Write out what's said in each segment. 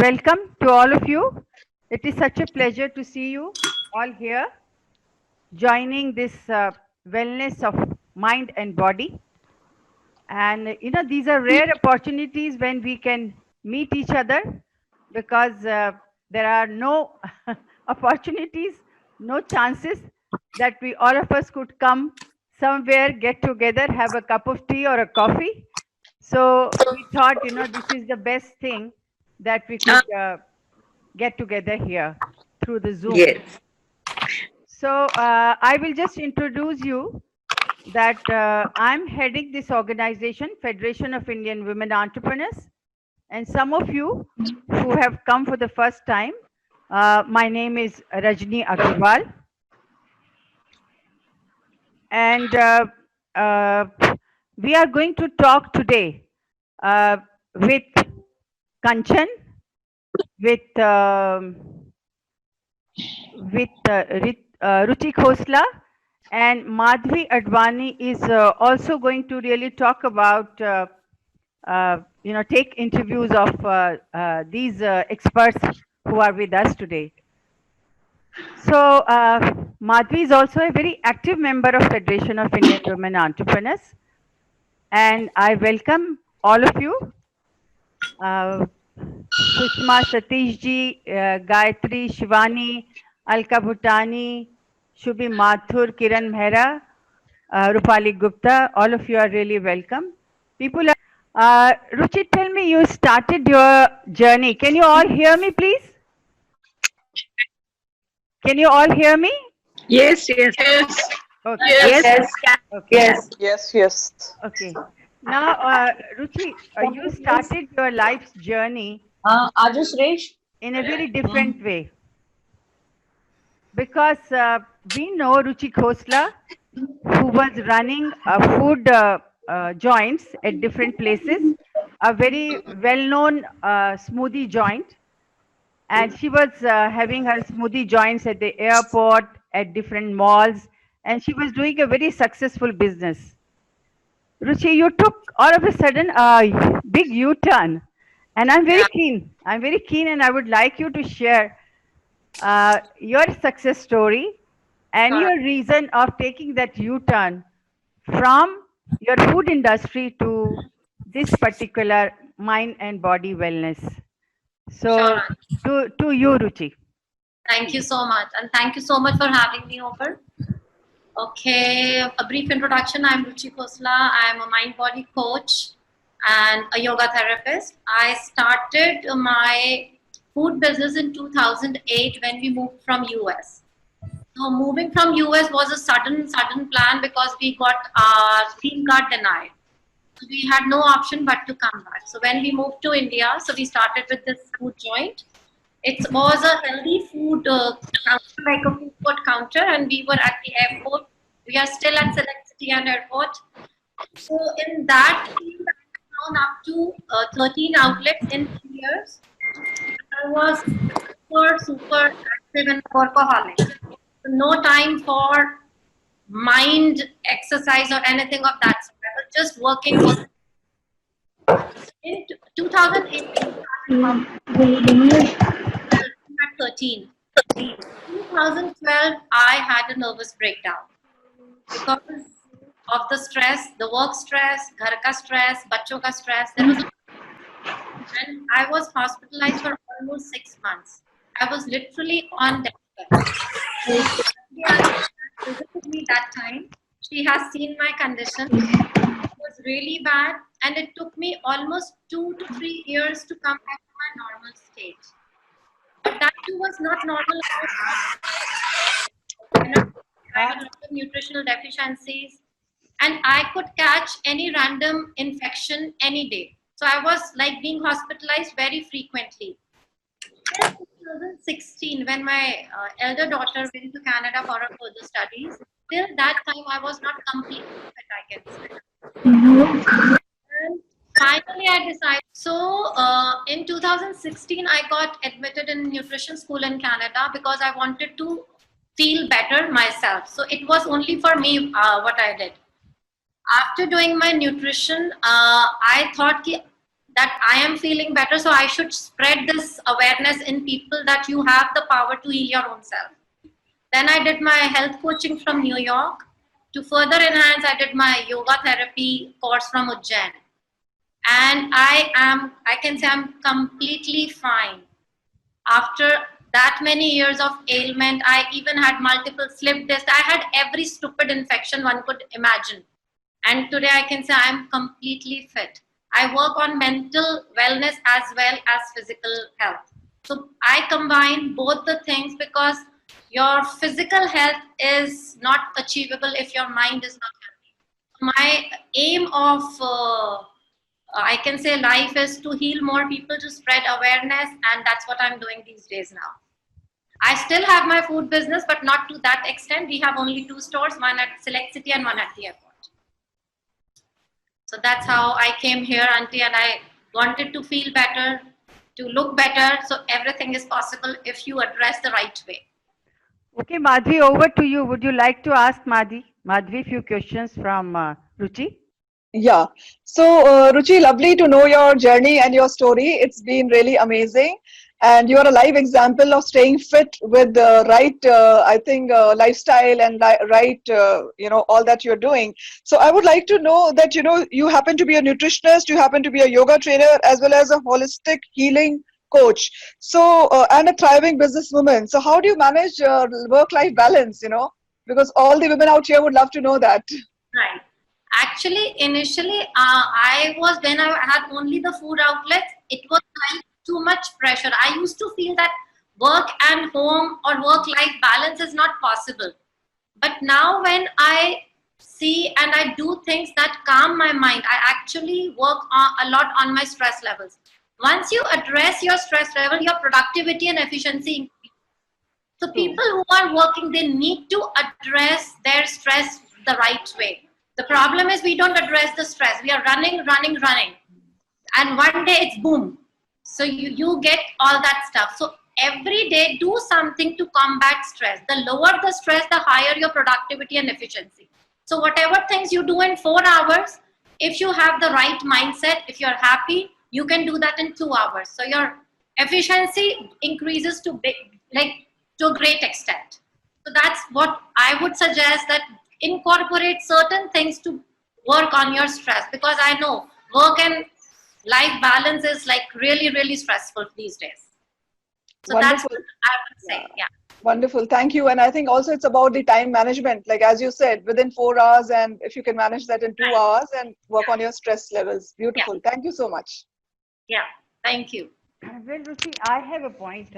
welcome to all of you. It is such a pleasure to see you all here joining this wellness of mind and body. And these are rare opportunities when we can meet each other because there are no opportunities, no chances that we all of us could come somewhere, get together, have a cup of tea or a coffee. So we thought, this is the best thing that we could get together here through the Zoom. Yes. So I will just introduce you that I'm heading this organization, Federation of Indian Women Entrepreneurs. And some of you who have come for the first time, my name is Rajni Agarwal. And we are going to talk today with Kanchan, with Ruchi Khosla, and Madhvi Advani is also going to really talk about, take interviews of these experts who are with us today. So Madhvi is also a very active member of Federation of Indian Women Entrepreneurs, and I welcome all of you. Sushma, Satish ji, Gayatri, Shivani, Alka Bhutani, Shubhi Mathur, Kiran Mehra, Rupali Gupta, all of you are really welcome. People are, Ruchi, tell me, you started your journey. Can you all hear me, please? Can you all hear me? Yes, yes. Yes. Okay. Yes. Yes. Okay. Yes. Yes, yes. Okay. Now, Ruchi, you started your life's journey in a very different way. Because we know Ruchi Khosla, who was running food joints at different places, a very well-known smoothie joint. And she was having her smoothie joints at the airport, at different malls, and she was doing a very successful business. Ruchi, you took all of a sudden a big U-turn, and I'm very keen. I'm very keen, and I would like you to share your success story and your reason of taking that U-turn from your food industry to this particular mind and body wellness. So, to you, Ruchi. Thank you so much, and thank you so much for having me over. Okay, a brief introduction. I'm Ruchi Khosla. I'm a mind-body coach and a yoga therapist. I started my food business in 2008 when we moved from US. So moving from US was a sudden plan because we got our green card denied. So we had no option but to come back. So when we moved to India, so we started with this food joint. It was a healthy food counter, like a food court counter, and we were at the airport. We are still at Select City and Airport. So in that, we grown up to 13 outlets in 2 years. I was super active and workaholic. So no time for mind exercise or anything of that sort. I was just working. In 2008, at 13. 2012, I had a nervous breakdown because of the stress, the work stress, ghar ka stress, bachcho ka stress. There was, and I was hospitalized for almost 6 months. I was literally on deathbed. She has visited me that time. She has seen my condition. It was really bad, and it took me almost 2 to 3 years to come back to my normal state. But that too was not normal. I had a lot of nutritional deficiencies, and I could catch any random infection any day. So I was like being hospitalized very frequently. In 2016, when my elder daughter went to Canada for her further studies, till that time I was not completely fit, I can say. And finally, I decided. So in 2016, I got admitted in nutrition school in Canada because I wanted to feel better myself. So it was only for me what I did. After doing my nutrition, I thought that I am feeling better, so I should spread this awareness in people that you have the power to heal your own self. Then I did my health coaching from New York. To further enhance, I did my yoga therapy course from Ujjain. And I can say I'm completely fine. After that many years of ailment, I even had multiple slip discs. I had every stupid infection one could imagine. And today I can say I'm completely fit. I work on mental wellness as well as physical health. So I combine both the things because your physical health is not achievable if your mind is not healthy. My aim of I can say life is to heal more people, to spread awareness, and that's what I'm doing these days now. I still have my food business, but not to that extent. We have only 2 stores, one at Select City and one at the airport. So that's how I came here, Auntie, and I wanted to feel better, to look better. So everything is possible if you address the right way. Okay, Madhvi, over to you. Would you like to ask Madhvi, few questions from Ruchi? Yeah. So, Ruchi, lovely to know your journey and your story. It's been really amazing. And you are a live example of staying fit with the right, I think, lifestyle and right, all that you're doing. So I would like to know that, you happen to be a nutritionist, you happen to be a yoga trainer, as well as a holistic healing coach. So, and a thriving businesswoman. So how do you manage your work-life balance, Because all the women out here would love to know that. Right. Actually, initially, when I had only the food outlets, it was like too much pressure. I used to feel that work and home or work-life balance is not possible. But now when I see and I do things that calm my mind, I actually work a lot on my stress levels. Once you address your stress level, your productivity and efficiency increase. So people who are working, they need to address their stress the right way. The problem is we don't address the stress. We are running. And one day it's boom. So you get all that stuff. So every day do something to combat stress. The lower the stress, the higher your productivity and efficiency. So whatever things you do in 4 hours, if you have the right mindset, if you're happy, you can do that in 2 hours. So your efficiency increases to a great extent. So that's what I would suggest, that incorporate certain things to work on your stress, because I know work and life balance is like really, really stressful these days. So Wonderful. that's what I would say. Yeah. Wonderful. Thank you. And I think also it's about the time management. Like, as you said, within 4 hours, and if you can manage that in 2 hours and work on your stress levels. Beautiful. Yeah. Thank you so much. Yeah. Thank you. Well, Ruchi, I have a point.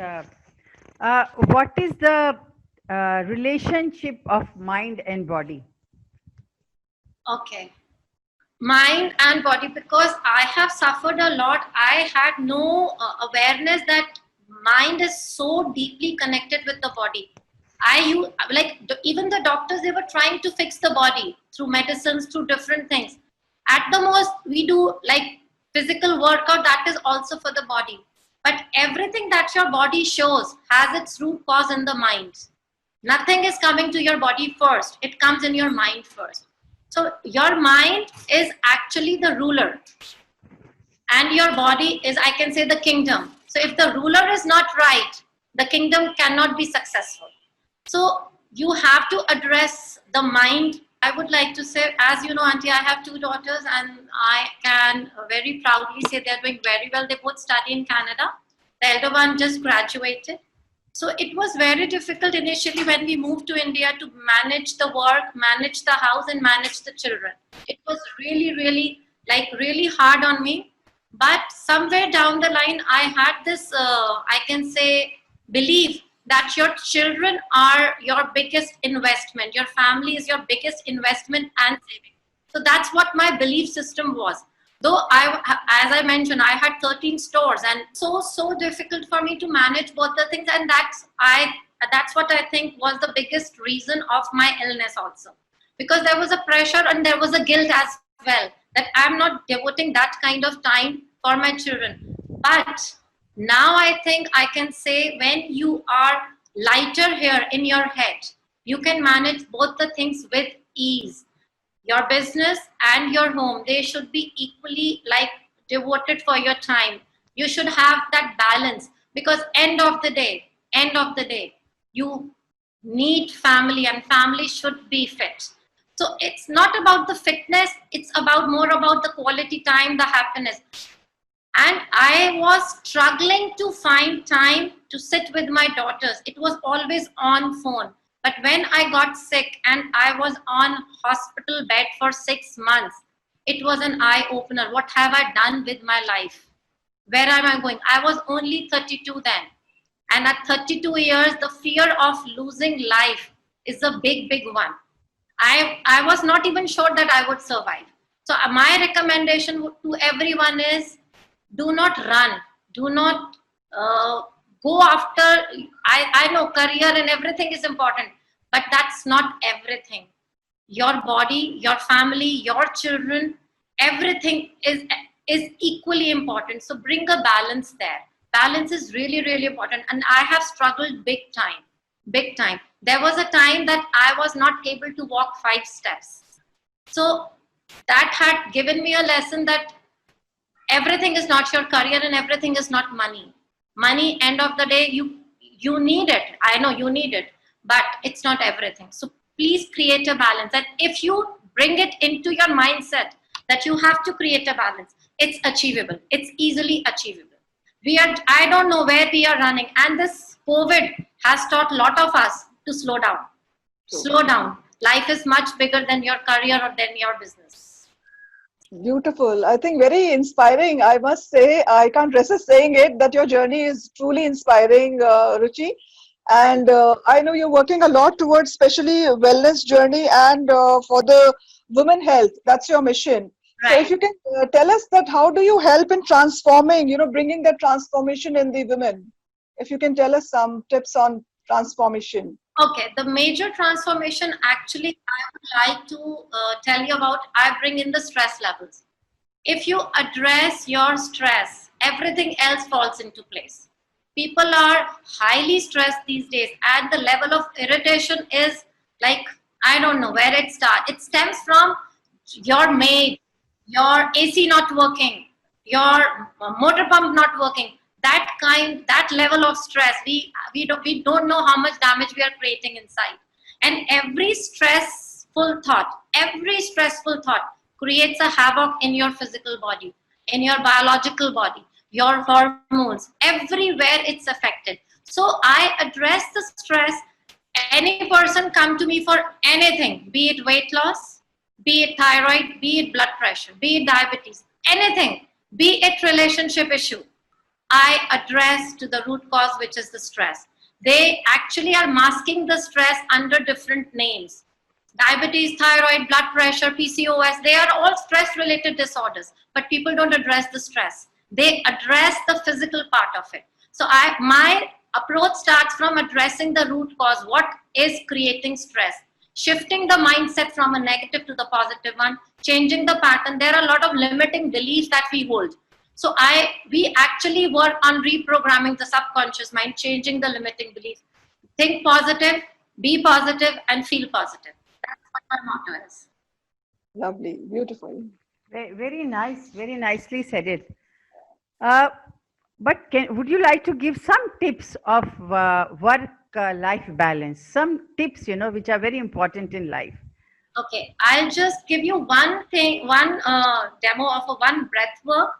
What is the relationship of mind and body? Okay. Mind and body, because I have suffered a lot. I had no awareness that mind is so deeply connected with the body. Even the doctors, they were trying to fix the body through medicines, through different things. At the most, we do like physical workout, that is also for the body. But everything that your body shows has its root cause in the mind. Nothing is coming to your body first. It comes in your mind first. So your mind is actually the ruler, and your body is, I can say, the kingdom. So if the ruler is not right, the kingdom cannot be successful. So you have to address the mind. I would like to say, as you know, Auntie, I have 2 daughters, and I can very proudly say they're doing very well. They both study in Canada. The elder one just graduated. So it was very difficult initially when we moved to India to manage the work, manage the house, and manage the children. It was really, really hard on me. But somewhere down the line, I had this, I can say, belief that your children are your biggest investment. Your family is your biggest investment and saving. So that's what my belief system was. Though as I mentioned, I had 13 stores, and so difficult for me to manage both the things. And that's what I think was the biggest reason of my illness also. Because there was a pressure and there was a guilt as well, that I'm not devoting that kind of time for my children. But now I think I can say, when you are lighter here in your head, you can manage both the things with ease. Your business and your home, they should be equally devoted for your time. You should have that balance, because end of the day, you need family, and family should be fit. So it's not about the fitness, it's about more about the quality time, the happiness. And I was struggling to find time to sit with my daughters. It was always on phone. But when I got sick and I was on hospital bed for 6 months, it was an eye opener. What have I done with my life? Where am I going? I was only 32 then. And at 32 years, the fear of losing life is a big, big one. I was not even sure that I would survive. So my recommendation to everyone is, do not run. Do not go after, I know career and everything is important, but that's not everything. Your body, your family, your children, everything is equally important. So bring a balance there. Balance is really, really important. And I have struggled big time, big time. There was a time that I was not able to walk 5 steps. So that had given me a lesson that everything is not your career and everything is not money. Money, end of the day, you need it. I know you need it, but it's not everything. So please create a balance. And if you bring it into your mindset that you have to create a balance, it's achievable. It's easily achievable. I don't know where we are running, and this COVID has taught a lot of us to slow down. Slow down. Life is much bigger than your career or than your business. Beautiful. I think very inspiring. I must say, I can't resist saying it, that your journey is truly inspiring, Ruchi. And I know you're working a lot towards especially wellness journey and for the women health. That's your mission. Right. So if you can tell us that, how do you help in transforming, bringing that transformation in the women? If you can tell us some tips on transformation. Okay, the major transformation actually I would like to tell you about, I bring in the stress levels. If you address your stress, everything else falls into place. People are highly stressed these days, and the level of irritation is like, I don't know where it starts. It stems from your maid, your AC not working, your motor pump not working. That level of stress, we don't know how much damage we are creating inside. And every stressful thought creates a havoc in your physical body, in your biological body, your hormones, everywhere it's affected. So I address the stress. Any person come to me for anything, be it weight loss, be it thyroid, be it blood pressure, be it diabetes, anything, be it relationship issue, I address to the root cause, which is the stress. They actually are masking the stress under different names. Diabetes, thyroid, blood pressure, PCOS, they are all stress-related disorders, but people don't address the stress. They address the physical part of it. So my approach starts from addressing the root cause, what is creating stress, shifting the mindset from a negative to the positive one, changing the pattern. There are a lot of limiting beliefs that we hold. So we actually work on reprogramming the subconscious mind, changing the limiting beliefs. Think positive, be positive, and feel positive. That's what my motto is. Lovely, beautiful. Very nice, very nicely said it. But would you like to give some tips of work-life balance? Some tips, which are very important in life. Okay, I'll just give you one demo of one breath work.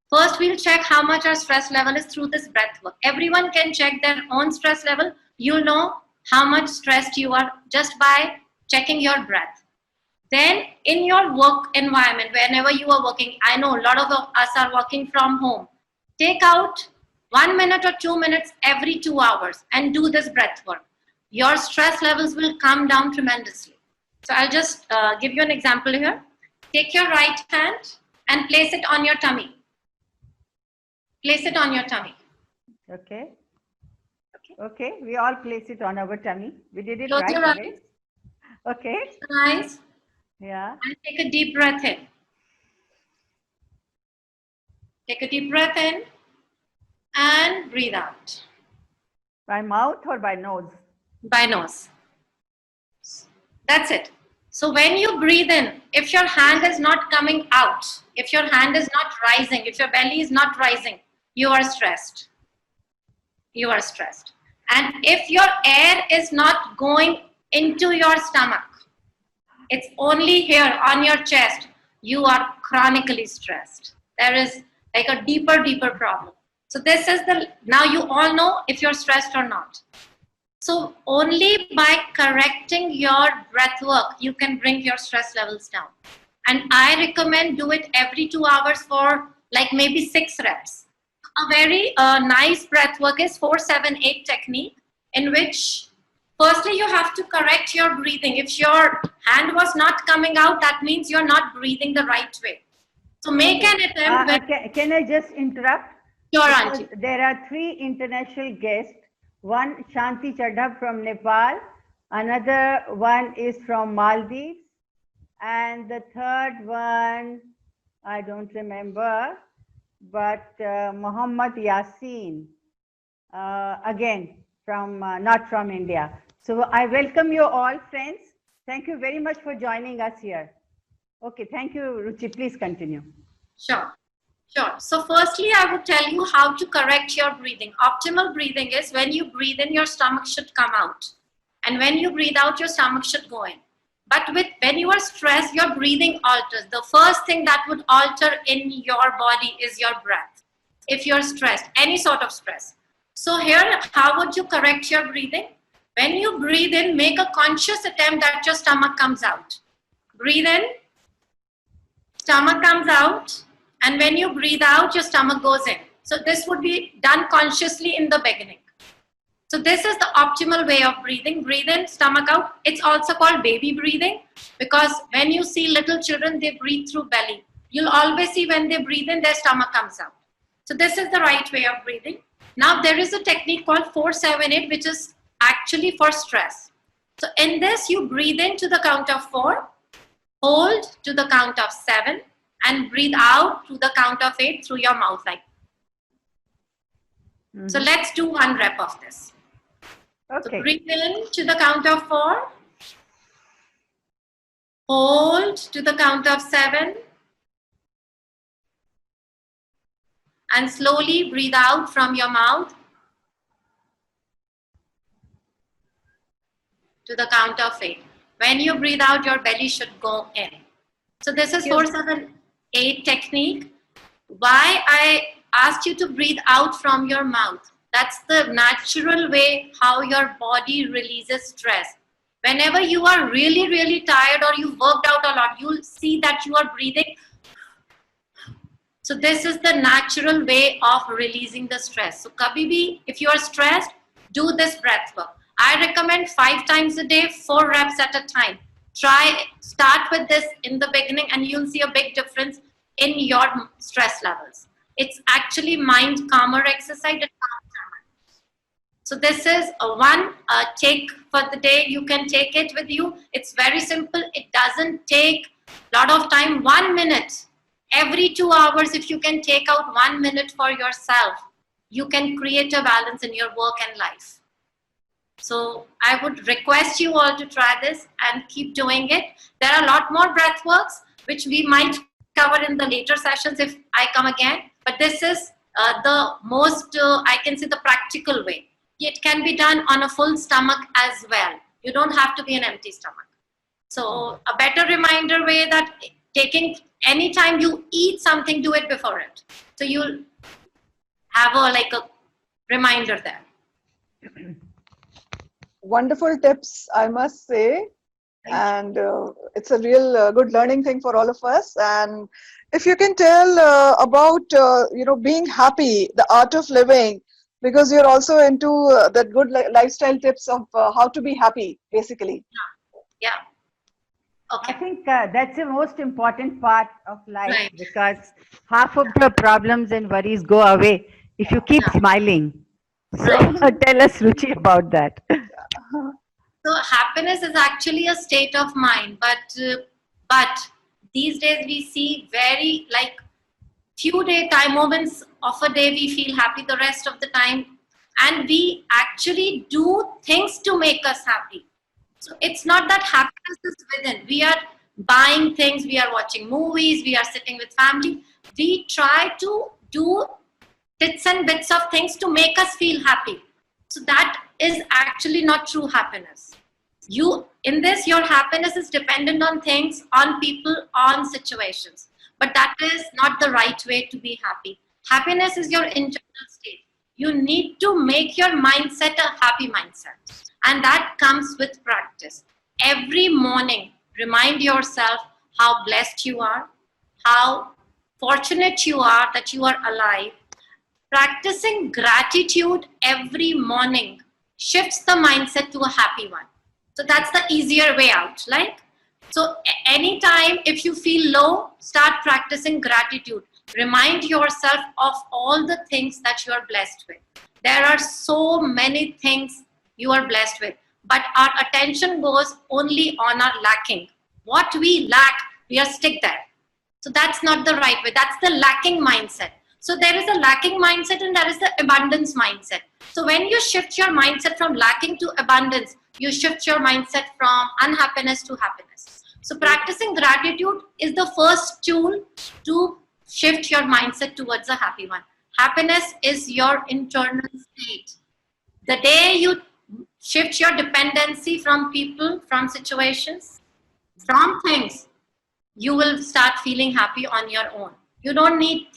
First, we'll check how much our stress level is through this breath work. Everyone can check their own stress level. You'll know how much stressed you are just by checking your breath. Then in your work environment, whenever you are working, I know a lot of us are working from home. Take out 1 minute or 2 minutes every 2 hours and do this breath work. Your stress levels will come down tremendously. So I'll just give you an example here. Take your right hand and place it on your tummy. Place it on your tummy. Okay. Okay. We all place it on our tummy. We did it Close right your away. eyes. Okay. Eyes. Yeah. And take a deep breath in. Take a deep breath in and breathe out. By mouth or by nose? By nose. That's it. So when you breathe in, if your hand is not coming out, if your hand is not rising, if your belly is not rising, you are stressed. You are stressed. And if your air is not going into your stomach, it's only here on your chest, you are chronically stressed. There is like a deeper problem. So this is now you all know if you're stressed or not. So only by correcting your breath work, you can bring your stress levels down. And I recommend do it every 2 hours for like maybe 6 reps. A very nice breath work is 4-7-8 technique, in which firstly you have to correct your breathing. If your hand was not coming out, that means you're not breathing the right way. So make an attempt. Can I just interrupt? Sure, Because Auntie. there are 3 international guests. One, Shanti Chadha from Nepal. Another one is from Maldives. And the third one, I don't remember, but Muhammad Yasin, again, from not from India. So I welcome you all, friends. Thank you very much for joining us here. Okay, thank you, Ruchi. Please continue. Sure. So firstly, I would tell you how to correct your breathing. Optimal breathing is when you breathe in, your stomach should come out. And when you breathe out, your stomach should go in. But when you are stressed, your breathing alters. The first thing that would alter in your body is your breath. If you're stressed, any sort of stress. So here, how would you correct your breathing? When you breathe in, make a conscious attempt that your stomach comes out. Breathe in, stomach comes out. And when you breathe out, your stomach goes in. So this would be done consciously in the beginning. So this is the optimal way of breathing. Breathe in, stomach out. It's also called baby breathing, because when you see little children, they breathe through belly. You'll always see when they breathe in, their stomach comes out. So this is the right way of breathing. Now there is a technique called 4-7-8, which is actually for stress. So in this, you breathe in to the count of 4, hold to the count of 7, and breathe out to the count of 8 through your mouth like. So let's do 1 rep of this. Okay. So breathe in to the count of 4, hold to the count of 7, and slowly breathe out from your mouth to the count of 8. When you breathe out, your belly should go in. So this is 4-7-8 technique. Why I asked you to breathe out from your mouth? That's the natural way how your body releases stress. Whenever you are really tired or you worked out a lot, you'll see that you are breathing. So this is the natural way of releasing the stress. So kabhi bhi, if you are stressed, do this breath work. I recommend 5 times a day, 4 reps at a time. Start with this in the beginning and you'll see a big difference in your stress levels. It's actually mind calmer exercise. So this is one take for the day. You can take it with you. It's very simple. It doesn't take a lot of time. 1 minute. Every 2 hours, if you can take out 1 minute for yourself, you can create a balance in your work and life. So I would request you all to try this and keep doing it. There are a lot more breath works, which we might cover in the later sessions if I come again. But this is the most, I can say, the practical way. It can be done on a full stomach as well. You don't have to be an empty stomach. So a better reminder way that taking anytime you eat something, do it before it. So you'll have a reminder there. Wonderful tips, I must say. And it's a real good learning thing for all of us. And if you can tell about, being happy, the art of living, because you're also into that good lifestyle tips of how to be happy, basically. Yeah. Okay. I think that's the most important part of life, Right. because half of the problems and worries go away if you keep smiling. So tell us, Ruchi, about that. So happiness is actually a state of mind, but these days we see very few moments of a day we feel happy, the rest of the time, and we actually do things to make us happy. So it's not that happiness is within. We are buying things, we are watching movies, we are sitting with family. We try to do bits and bits of things to make us feel happy. So that is actually not true happiness. You, in this, your happiness is dependent on things, on people, on situations. But that is not the right way to be happy. Happiness is your internal state. You need to make your mindset a happy mindset. And that comes with practice. Every morning, remind yourself how blessed you are, how fortunate you are that you are alive. Practicing gratitude every morning shifts the mindset to a happy one. So that's the easier way out. Like, so anytime if you feel low, start practicing gratitude. Remind yourself of all the things that you are blessed with. There are so many things you are blessed with, but our attention goes only on our lacking. What we lack, we are stick there. So that's not the right way. That's the lacking mindset. So there is a lacking mindset and there is the abundance mindset. So when you shift your mindset from lacking to abundance, you shift your mindset from unhappiness to happiness. So practicing gratitude is the first tool to shift your mindset towards a happy one. Happiness is your internal state. The day you shift your dependency from people, from situations, from things, you will start feeling happy on your own. You don't need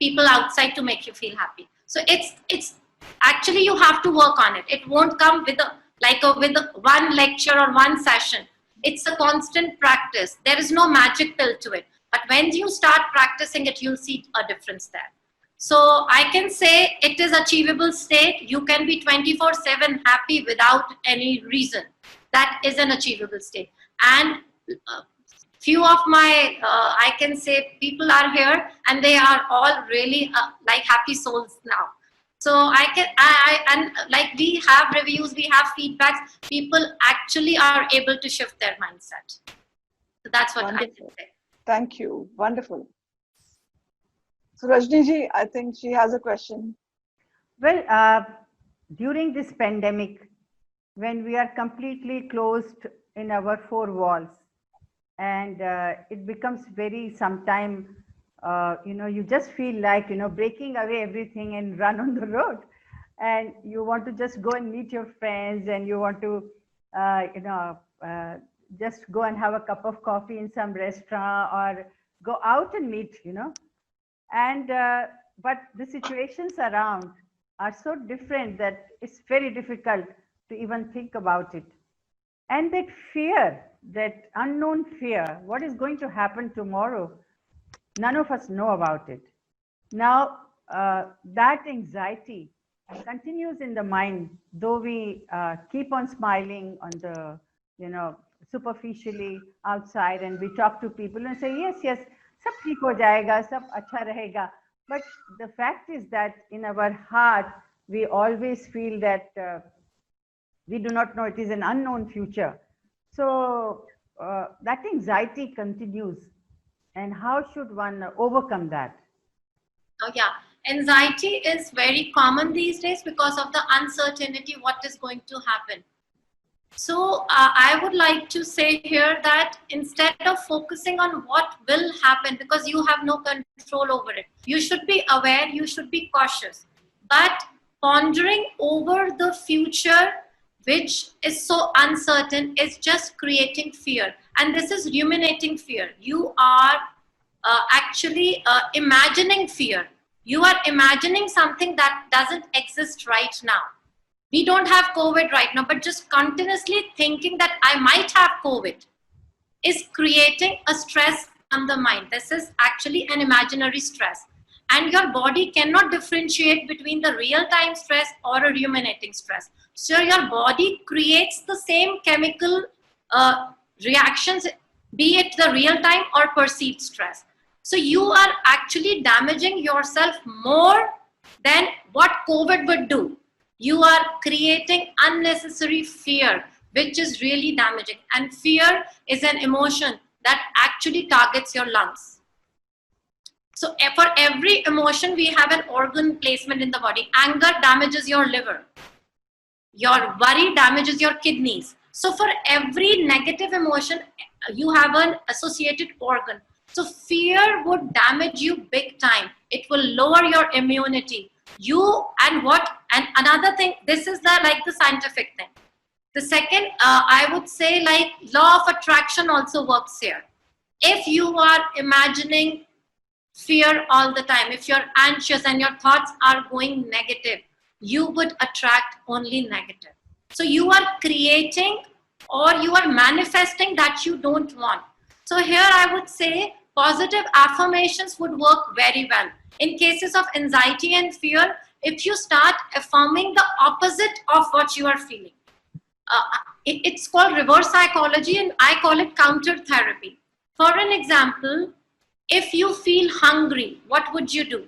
people outside to make you feel happy. So it's actually, you have to work on it. It won't come with one lecture or one session. It's a constant practice. There is no magic pill to it. But when you start practicing it, you'll see a difference there. So I can say it is achievable state. You can be 24/7 happy without any reason. That is an achievable state. And few of my, I can say, people are here and they are all really like happy souls now. So and like we have reviews, we have feedbacks, people actually are able to shift their mindset. So that's what Wonderful. I can say. Thank you. Wonderful. So Rajni ji, I think she has a question. Well, during this pandemic, when we are completely closed in our four walls, and it becomes very sometime, you just feel like, breaking away everything and run on the road. And you want to just go and meet your friends, and you want to, just go and have a cup of coffee in some restaurant or go out and meet, And, but the situations around are so different that it's very difficult to even think about it. And that fear, that unknown fear, what is going to happen tomorrow, none of us know about it. Now, that anxiety continues in the mind, though we keep on smiling on the, superficially outside, and we talk to people and say, yes, sab theek ho jayega, sab acha rahega. But the fact is that in our heart, we always feel that we do not know, it is an unknown future. So that anxiety continues. And how should one overcome that? Oh yeah, anxiety is very common these days because of the uncertainty what is going to happen. So I would like to say here that instead of focusing on what will happen, because you have no control over it, you should be aware, you should be cautious. But pondering over the future, which is so uncertain, is just creating fear. And this is ruminating fear. You are actually imagining fear. You are imagining something that doesn't exist right now. We don't have COVID right now, but just continuously thinking that I might have COVID is creating a stress on the mind. This is actually an imaginary stress. And your body cannot differentiate between the real-time stress or a ruminating stress. So your body creates the same chemical reactions, be it the real-time or perceived stress. So you are actually damaging yourself more than what COVID would do. You are creating unnecessary fear, which is really damaging. And fear is an emotion that actually targets your lungs. So for every emotion, we have an organ placement in the body. Anger damages your liver. Your worry damages your kidneys. So for every negative emotion, you have an associated organ. So fear would damage you big time. It will lower your immunity. And another thing, this is the scientific thing. The second, I would say, like, law of attraction also works here. If you are imagining fear all the time, if you're anxious and your thoughts are going negative, you would attract only negative. So you are creating or you are manifesting that you don't want. So here I would say positive affirmations would work very well. In cases of anxiety and fear, if you start affirming the opposite of what you are feeling. It's called reverse psychology, and I call it counter therapy. For an example, if you feel hungry, what would you do?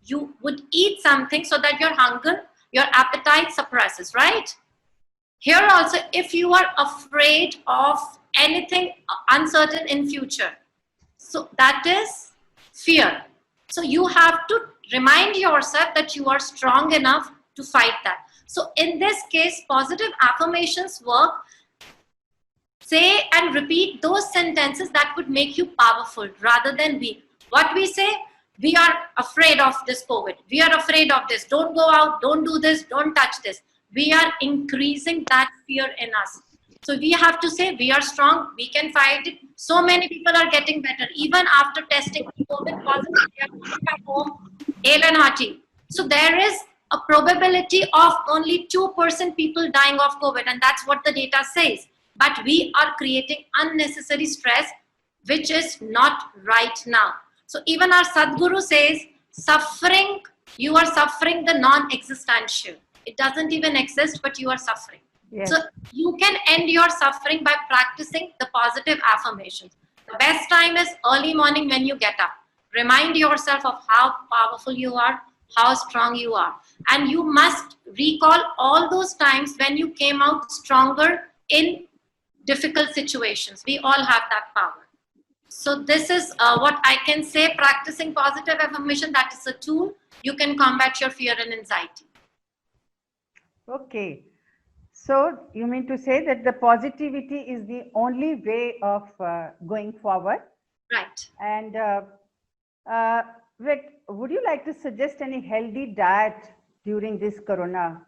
You would eat something so that your hunger, your appetite suppresses, right? Here also, if you are afraid of anything uncertain in future, so that is fear. So you have to remind yourself that you are strong enough to fight that. So in this case, positive affirmations work. Say and repeat those sentences that would make you powerful rather than weak. What we say, we are afraid of this COVID. We are afraid of this. Don't go out. Don't do this. Don't touch this. We are increasing that fear in us. So we have to say we are strong. We can fight it. So many people are getting better. Even after testing COVID positive, they are coming back home, hale and hearty. So there is a probability of only 2% people dying of COVID, and that's what the data says. But we are creating unnecessary stress, which is not right now. So even our Sadhguru says, suffering, you are suffering the non-existential. It doesn't even exist, but you are suffering. Yes. So you can end your suffering by practicing the positive affirmations. The best time is early morning when you get up. Remind yourself of how powerful you are, how strong you are. And you must recall all those times when you came out stronger in difficult situations. We all have that power. So this is what I can say. Practicing positive affirmation, that is a tool. You can combat your fear and anxiety. Okay. So you mean to say that the positivity is the only way of going forward? Right. And Vic, would you like to suggest any healthy diet during this corona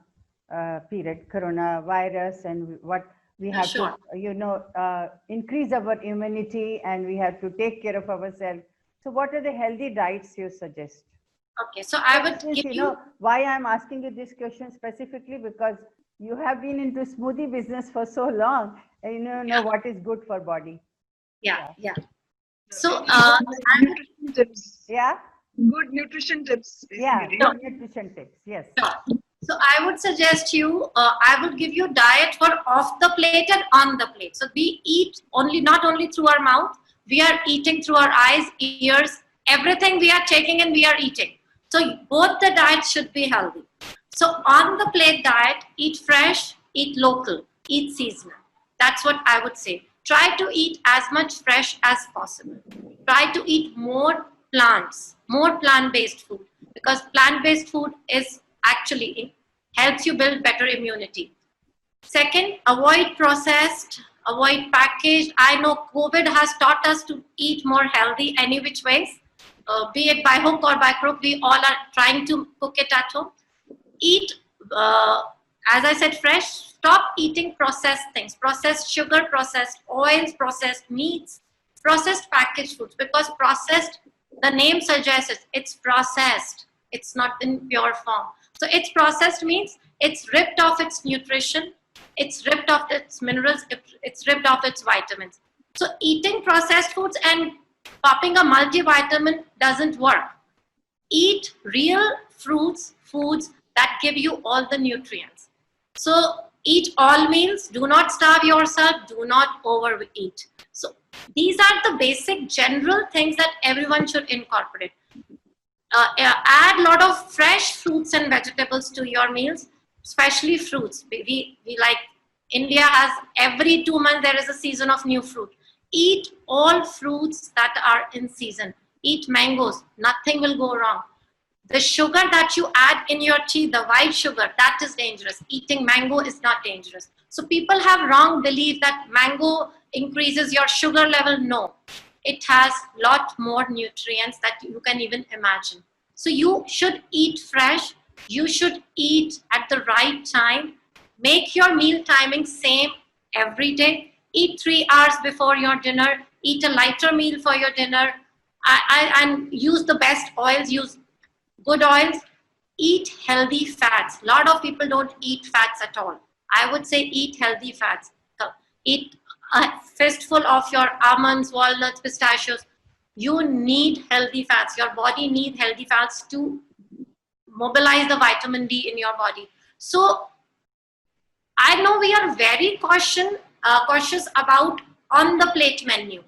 period, coronavirus, and what we have Sure. to, increase our immunity, and we have to take care of ourselves. So what are the healthy diets you suggest? Okay, so I would Since, give you know why I'm asking you this question specifically, because you have been into smoothie business for so long, and you know what is good for body. Yeah. So Nutrition tips. Yeah. Good nutrition tips. Yeah. basically. Good nutrition tips. Yes. sure. So I would suggest you, I would give you diet for off the plate and on the plate. So we eat not only through our mouth, we are eating through our eyes, ears, everything we are taking and we are eating. So both the diets should be healthy. So on the plate diet, eat fresh, eat local, eat seasonal. That's what I would say. Try to eat as much fresh as possible. Try to eat more plants, more plant-based food, because plant-based food is actually helps you build better immunity. Second, avoid processed, avoid packaged. I know COVID has taught us to eat more healthy any which ways, be it by hook or by crook. We all are trying to cook it at home. Eat, as I said, fresh. Stop eating processed things, processed sugar, processed oils, processed meats, processed packaged foods, because processed, the name suggests it's processed. It's not in pure form. So it's processed means it's ripped off its nutrition, it's ripped off its minerals, it's ripped off its vitamins. So eating processed foods and popping a multivitamin doesn't work. Eat real fruits, foods that give you all the nutrients. So eat all meals, do not starve yourself, do not overeat. So these are the basic general things that everyone should incorporate. Add a lot of fresh fruits and vegetables to your meals, especially fruits. We like, India has every 2 months there is a season of new fruit. Eat all fruits that are in season. Eat mangoes, nothing will go wrong. The sugar that you add in your tea, the white sugar, that is dangerous. Eating mango is not dangerous. So people have wrong belief that mango increases your sugar level. No, it has lot more nutrients that you can even imagine. So you should eat fresh. You should eat at the right time. Make your meal timing same every day. Eat 3 hours before your dinner. Eat a lighter meal for your dinner. And use the best oils. Use good oils. Eat healthy fats. A lot of people don't eat fats at all. I would say eat healthy fats. Eat a fistful of your almonds, walnuts, pistachios. You need healthy fats. Your body needs healthy fats to mobilize the vitamin D in your body. So I know we are very cautious about on the plate menu.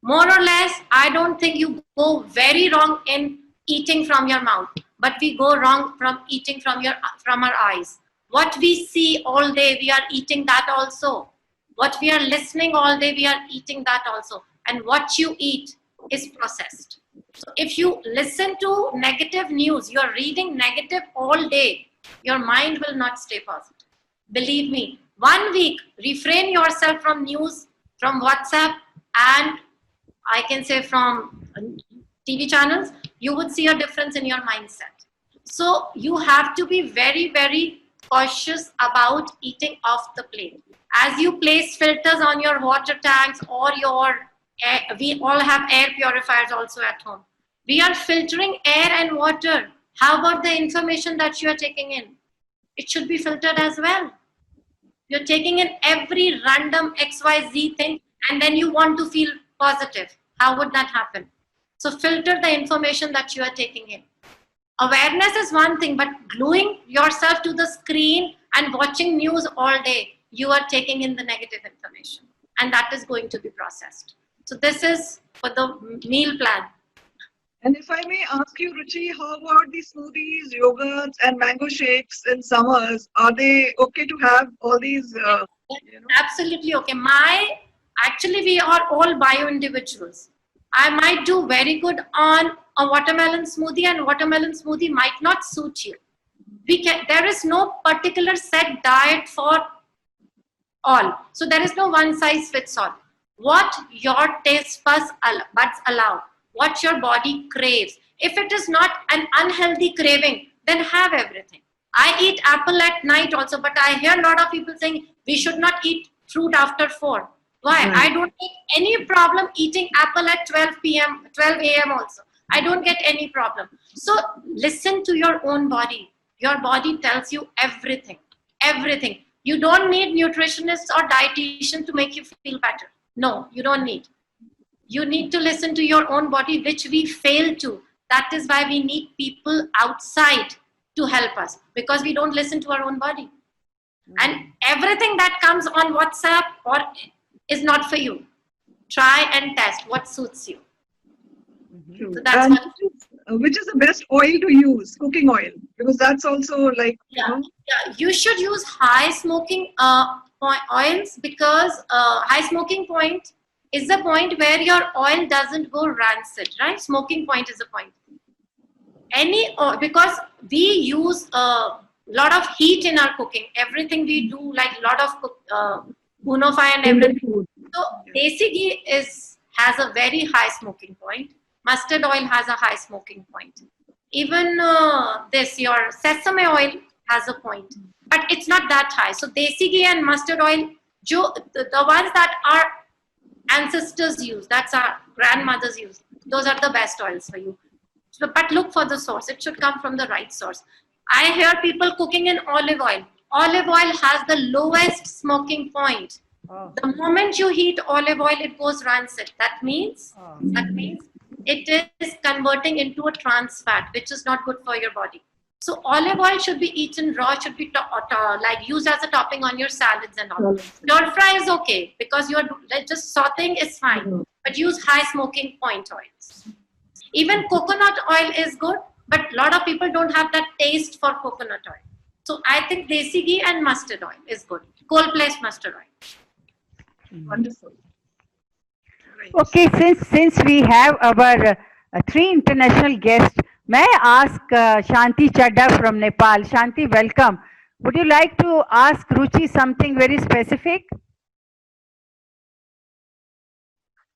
More or less, I don't think you go very wrong in eating from your mouth, but we go wrong from eating from our eyes. What we see all day, we are eating that also. What we are listening all day, we are eating that also. And what you eat is processed. So if you listen to negative news, you're reading negative all day, your mind will not stay positive. Believe me, 1 week, refrain yourself from news, from WhatsApp, and I can say from TV channels, you would see a difference in your mindset. So you have to be very, very cautious about eating off the plate. As you place filters on your water tanks or we all have air purifiers also at home. We are filtering air and water. How about the information that you are taking in? It should be filtered as well. You're taking in every random XYZ thing and then you want to feel positive. How would that happen? So filter the information that you are taking in. Awareness is one thing, but gluing yourself to the screen and watching news all day, you are taking in the negative information and that is going to be processed. So this is for the meal plan. And if I may ask you, Ruchi, how about the smoothies, yogurts, and mango shakes in summers? Are they okay to have all these? Absolutely okay. Actually, we are all bio individuals. I might do very good on a watermelon smoothie, and watermelon smoothie might not suit you. There is no particular set diet for all. So there is no one size fits all. What your taste buds allow, what your body craves. If it is not an unhealthy craving, then have everything. I eat apple at night also, but I hear a lot of people saying we should not eat fruit after 4. Why? Right. I don't get any problem eating apple at 12 a.m. also. I don't get any problem. So listen to your own body. Your body tells you everything. Everything. You don't need nutritionists or dietitian to make you feel better. No, you don't need. You need to listen to your own body, which we fail to. That is why we need people outside to help us, because we don't listen to our own body. And everything that comes on WhatsApp or is not for you. Try and test what suits you. True. So that's And what, which is the best oil to use? Cooking oil, because that's also like you should use high smoking oils, because high smoking point is the point where your oil doesn't go rancid, right? Smoking point is the point. Because we use a lot of heat in our cooking. Everything we do, like a lot of Bunofy and everything. So desi ghee has a very high smoking point. Mustard oil has a high smoking point. Even your sesame oil has a point, but it's not that high. So desi ghee and mustard oil, the ones that our ancestors use, that's our grandmothers use, those are the best oils for you. So, but look for the source. It should come from the right source. I hear people cooking in olive oil. Olive oil has the lowest smoking point. Oh. The moment you heat olive oil, it goes rancid. That means it is converting into a trans fat, which is not good for your body. So olive oil should be eaten raw, should be like used as a topping on your salads and all. Stir fry is okay because you're just sauteing is fine, but use high smoking point oils. Even coconut oil is good, but a lot of people don't have that taste for coconut oil. So I think desi ghee and mustard oil is good. Cold pressed mustard oil. wonderful. Right. Okay, since we have our 3 international guests May I ask Shanti Chadda from Nepal? Shanti, welcome. Would you like to ask Ruchi something very specific?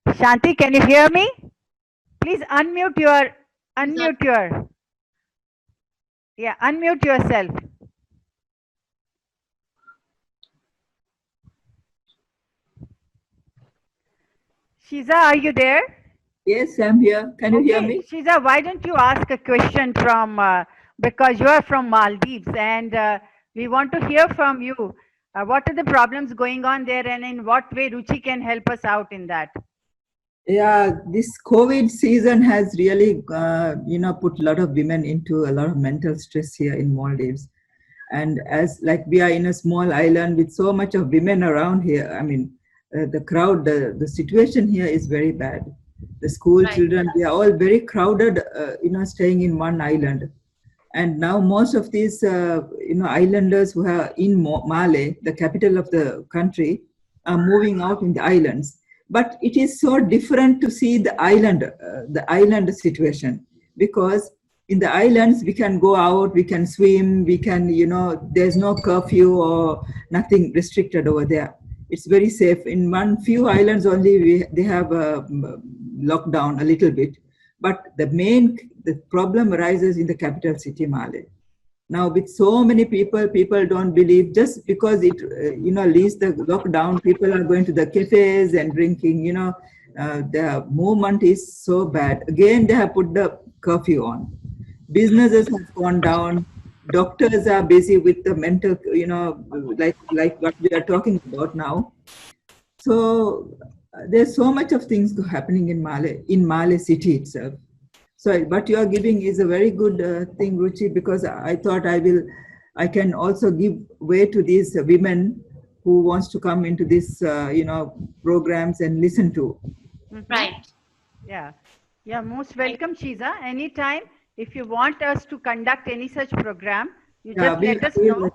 Shanti, can you hear me? Please unmute yourself. Shiza, are you there? Yes, I'm here. Can you hear me? Shiza, why don't you ask a question from, because you are from Maldives and we want to hear from you. What are the problems going on there and in what way Ruchi can help us out in that? Yeah, this COVID season has really, put a lot of women into a lot of mental stress here in Maldives. And as like we are in a small island with so much of women around here, I mean, the crowd, the situation here is very bad. The school children, they are all very crowded, staying in one island. And now most of these, islanders who are in Male, the capital of the country, are moving out in the islands. But it is so different to see the island situation, because in the islands we can go out, we can swim, we can, there's no curfew or nothing restricted over there. It's very safe. In few islands only they have a lockdown a little bit, but the problem arises in the capital city, Male. Now, with so many people don't believe just because it, leaves the lockdown, people are going to the cafes and drinking, the movement is so bad. Again, they have put the curfew on. Businesses have gone down. Doctors are busy with the mental, like what we are talking about now. So there's so much of things happening in Male city itself. So what you are giving is a very good thing, Ruchi, because I thought I can also give way to these women who wants to come into this, programs and listen to. Right. Yeah. Yeah, most welcome, Shiza. Anytime, if you want us to conduct any such program, you just let us know.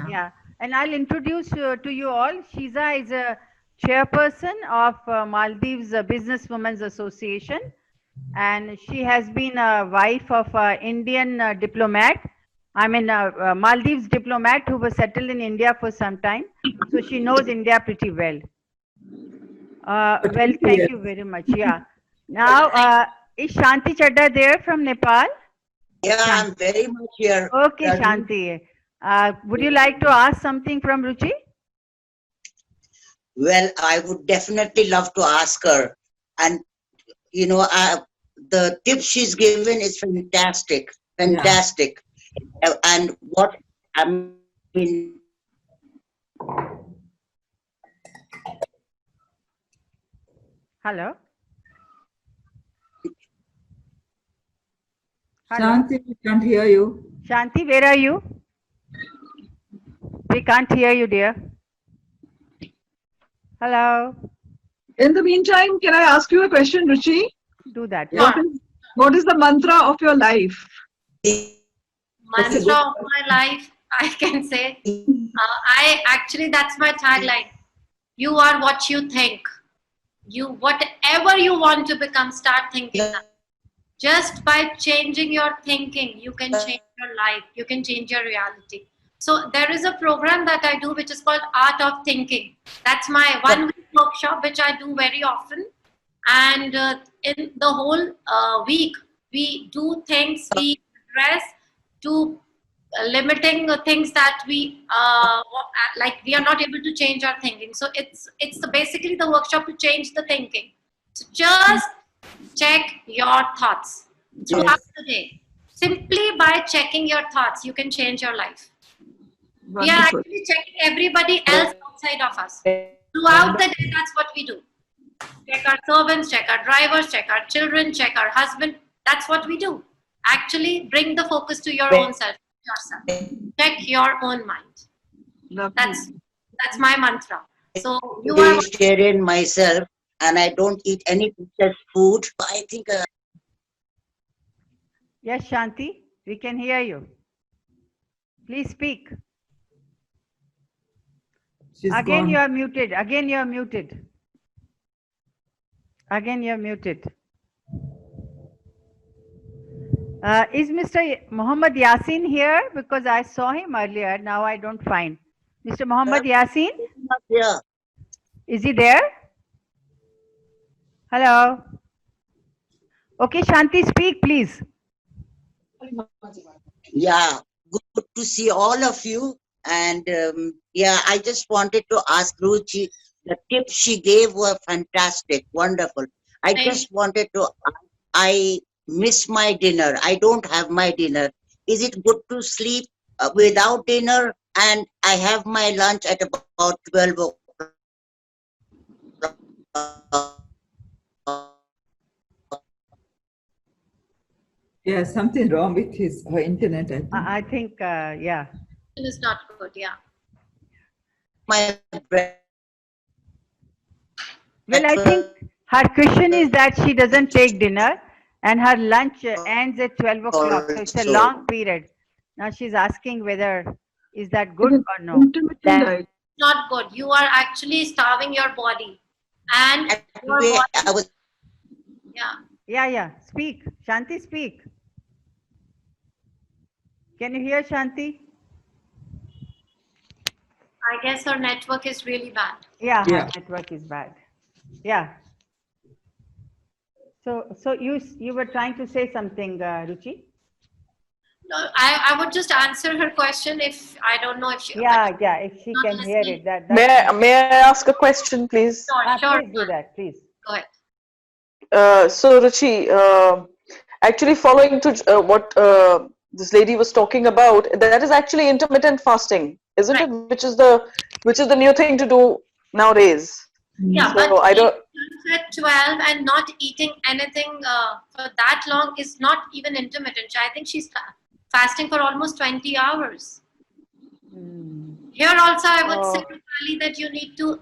Yeah. And I'll introduce to you all. Shiza is a chairperson of Maldives Businesswomen's Association. And she has been a wife of an Indian diplomat. I mean, Maldives diplomat who was settled in India for some time. So she knows India pretty well. Well, thank you very much. Yeah. Now, is Shanti Chadda there from Nepal? Yeah, I'm very much here. Okay, Shanti. Would you like to ask something from Ruchi? Well, I would definitely love to ask her. And, the tips she's given is fantastic. Fantastic. Yeah. And what, I mean, Hello? Shanti, we can't hear you. Shanti, where are you? We can't hear you, dear. Hello? In the meantime, can I ask you a question, Ruchi? Do that. Yeah. What is the mantra of your life? Mantra of my life, I can say. That's my tagline. You are what you think. Whatever you want to become, start thinking that. Just by changing your thinking, you can change your life. You can change your reality. So there is a program that I do which is called Art of Thinking. That's my 1 week workshop which I do very often. And in the whole week, we do things, we address to limiting things that we we are not able to change our thinking. So it's basically the workshop to change the thinking. So just check your thoughts throughout the day. Simply by checking your thoughts, you can change your life. Wonderful. We are actually checking everybody else outside of us. Throughout the day, that's what we do. Check our servants, check our drivers, check our children, check our husband. That's what we do. Actually, bring the focus to your own self, yourself. Check your own mind. Lovely. That's my mantra. So you I'm are vegetarian myself, and I don't eat any processed food. I think Yes, Shanti, we can hear you. Please speak. Again, you are muted. Again, you are muted. Again, you are muted. Is Mr. Muhammad Yasin here? Because I saw him earlier. Now I don't find. Mr. Muhammad Yasin, Yeah. is he there? Hello. Okay, Shanti, speak, please. Yeah, good to see all of you. And yeah, I just wanted to ask Ruchi, the tips she gave were fantastic, wonderful. I Thank just wanted to, I miss my dinner. I don't have my dinner. Is it good to sleep without dinner? And I have my lunch at about 12 o'clock. Yeah, something wrong with her internet, I think. I think, yeah. It's not good, yeah. My breakfast. Well, I think her question is that she doesn't take dinner and her lunch ends at 12 o'clock. So it's a Also. long period. Now she's asking whether is that good or no. Intermittent That- diet. Not good. You are actually starving your body. And your Anyway, body, I was yeah. Yeah. Speak. Shanti, speak. Can you hear Shanti? I guess her network is really bad. Yeah, her Yeah. network is bad. Yeah. So you were trying to say something, Ruchi? No, I would just answer her question if I don't know if she. Yeah. If she Not can hear listening. it, that. May I ask a question, please? Sure. Please do that, please. Go ahead. So, Ruchi, actually following to what this lady was talking about, that is actually intermittent fasting, isn't Right. it? Which is the new thing to do nowadays. Yeah, So but I don't. at 12 and not eating anything for that long is not even intermittent. I think she's fasting for almost 20 hours. Here also, I would say, Kali, that you need to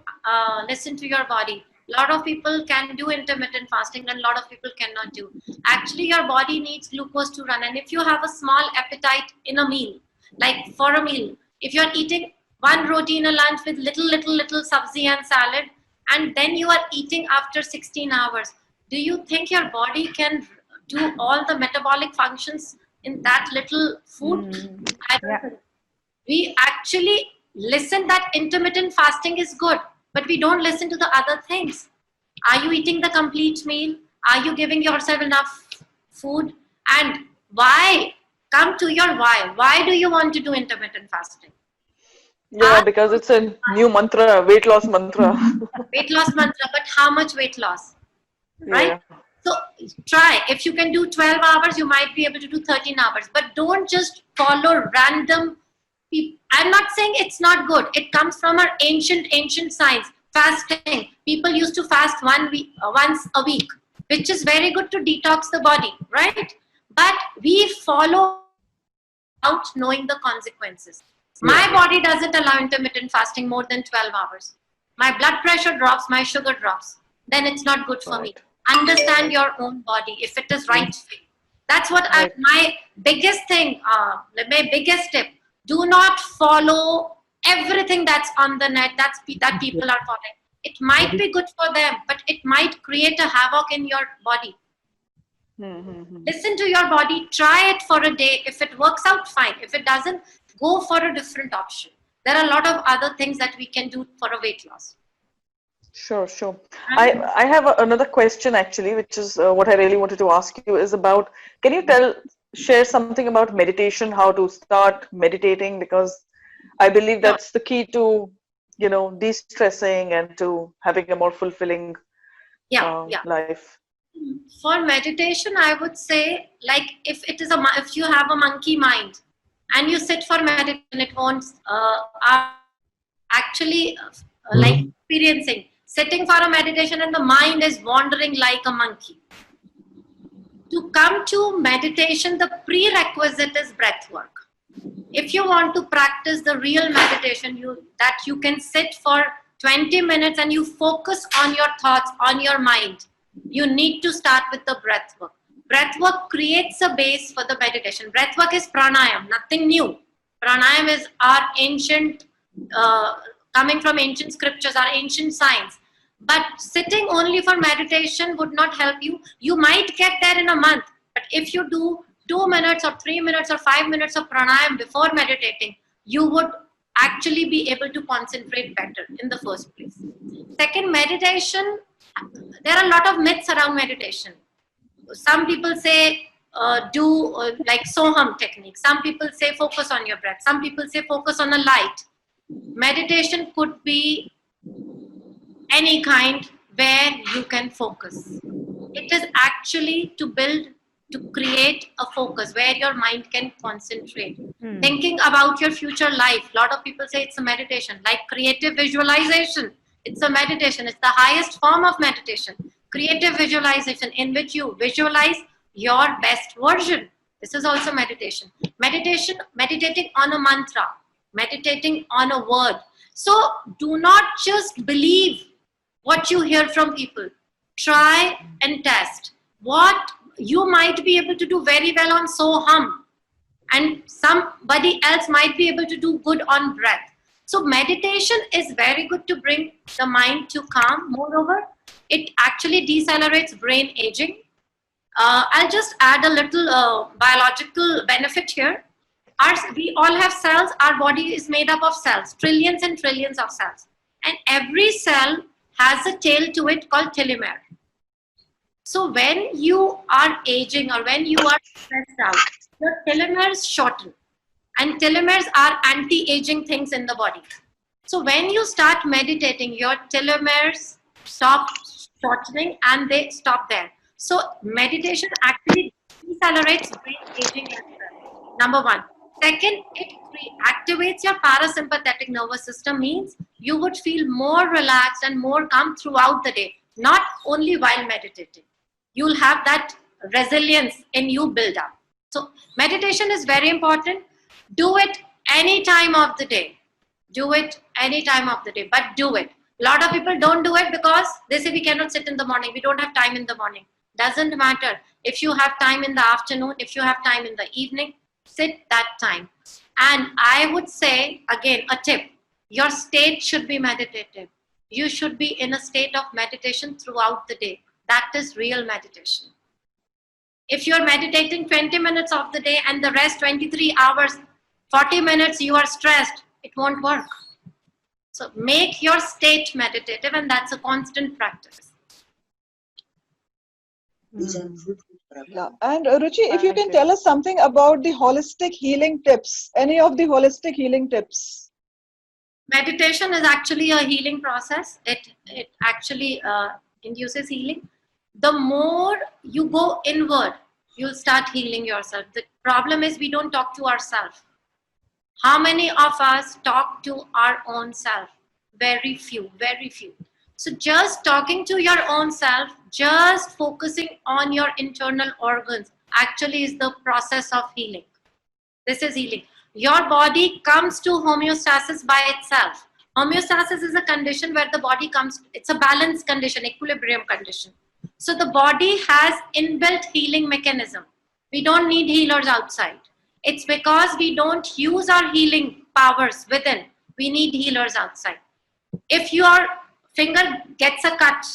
listen to your body. A lot of people can do intermittent fasting and a lot of people cannot do. Actually, your body needs glucose to run. And if you have a small appetite in a meal, like for a meal, if you're eating one roti in a lunch with little sabzi and salad, and then you are eating after 16 hours, do you think your body can do all the metabolic functions in that little food? I don't think. We actually listen that intermittent fasting is good, but we don't listen to the other things. Are you eating the complete meal? Are you giving yourself enough food? And why? Come to your why. Why do you want to do intermittent fasting? Yeah, because it's a new mantra, weight loss mantra. Weight loss mantra, but how much weight loss? Right? Yeah. So try. If you can do 12 hours, you might be able to do 13 hours. But don't just follow random people. I'm not saying it's not good. It comes from our ancient science. Fasting. People used to fast once a week, which is very good to detox the body, right? But we follow without knowing the consequences. My body doesn't allow intermittent fasting more than 12 hours. My blood pressure drops, my sugar drops. Then it's not good for me. Understand your own body if it is right for you. That's what my biggest thing, my biggest tip. Do not follow everything that's on the net that people are following. It might be good for them, but it might create a havoc in your body. Listen to your body, try it for a day. If it works out, fine. If it doesn't, go for a different option. There are a lot of other things that we can do for a weight loss. Sure. I have another question actually, which is what I really wanted to ask you is about, can you share something about meditation, how to start meditating? Because I believe that's the key to, de-stressing and to having a more fulfilling life. For meditation, I would say, like if you have a monkey mind and you sit for meditation, it won't actually like experiencing. Sitting for a meditation and the mind is wandering like a monkey. To come to meditation, the prerequisite is breath work. If you want to practice the real meditation, you can sit for 20 minutes and you focus on your thoughts, on your mind. You need to start with the breath work. Breath work creates a base for the meditation. Breath work is pranayam, nothing new. Pranayam is our ancient, coming from ancient scriptures, our ancient science. But sitting only for meditation would not help you. You might get there in a month, but if you do 2 minutes or 3 minutes or 5 minutes of pranayam before meditating, you would actually be able to concentrate better in the first place. Second, meditation, there are a lot of myths around meditation. Some people say do like Soham technique. Some people say focus on your breath. Some people say focus on a light. Meditation could be any kind where you can focus. It is actually to create a focus where your mind can concentrate. Thinking about your future life. A lot of people say it's a meditation. Like creative visualization, it's a meditation. It's the highest form of meditation. Creative visualization, in which you visualize your best version. This is also meditation. Meditating on a mantra, meditating on a word. So do not just believe what you hear from people. Try and test. What you might be able to do very well on Soham, and somebody else might be able to do good on breath. So meditation is very good to bring the mind to calm. Moreover, it actually decelerates brain aging. I'll just add a little biological benefit here. We all have cells. Our body is made up of cells, trillions and trillions of cells. And every cell has a tail to it called telomere. So when you are aging or when you are stressed out, your telomeres shorten. And telomeres are anti-aging things in the body. So when you start meditating, your telomeres stop shortening and they stop there. So meditation actually decelerates brain aging as well. Number one. Second, it activates your parasympathetic nervous system, means you would feel more relaxed and more calm throughout the day, not only while meditating. You'll have that resilience in you build up. So meditation is very important. Do it any time of the day. Do it any time of the day, but do it. A lot of people don't do it because they say we cannot sit in the morning. We don't have time in the morning. Doesn't matter. If you have time in the afternoon, if you have time in the evening, sit that time. And I would say, again, a tip, your state should be meditative. You should be in a state of meditation throughout the day. That is real meditation. If you're meditating 20 minutes of the day and the rest 23 hours, 40 minutes you are stressed, it won't work. So make your state meditative, and that's a constant practice. Yeah. And Ruchi, if you can tell us something about the holistic healing tips, any of the holistic healing tips? Meditation is actually a healing process. It actually induces healing. The more you go inward, you'll start healing yourself. The problem is we don't talk to ourselves. How many of us talk to our own self? Very few, very few. So just talking to your own self, just focusing on your internal organs actually is the process of healing. This is healing. Your body comes to homeostasis by itself. Homeostasis is a condition where the body comes, it's a balanced condition, equilibrium condition. So the body has inbuilt healing mechanism. We don't need healers outside. It's because we don't use our healing powers within. We need healers outside. If your finger gets a cut,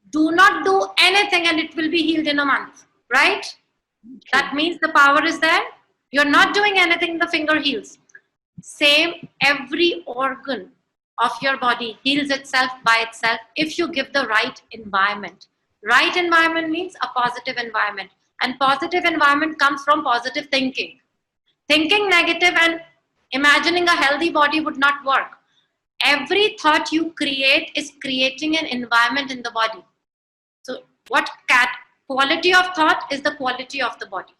do not do anything and it will be healed in a month, right? That means the power is there. You're not doing anything, the finger heals. Same, every organ of your body heals itself by itself if you give the right environment. Right environment means a positive environment. And positive environment comes from positive thinking. Thinking negative and imagining a healthy body would not work. Every thought you create is creating an environment in the body. So what quality of thought is the quality of the body.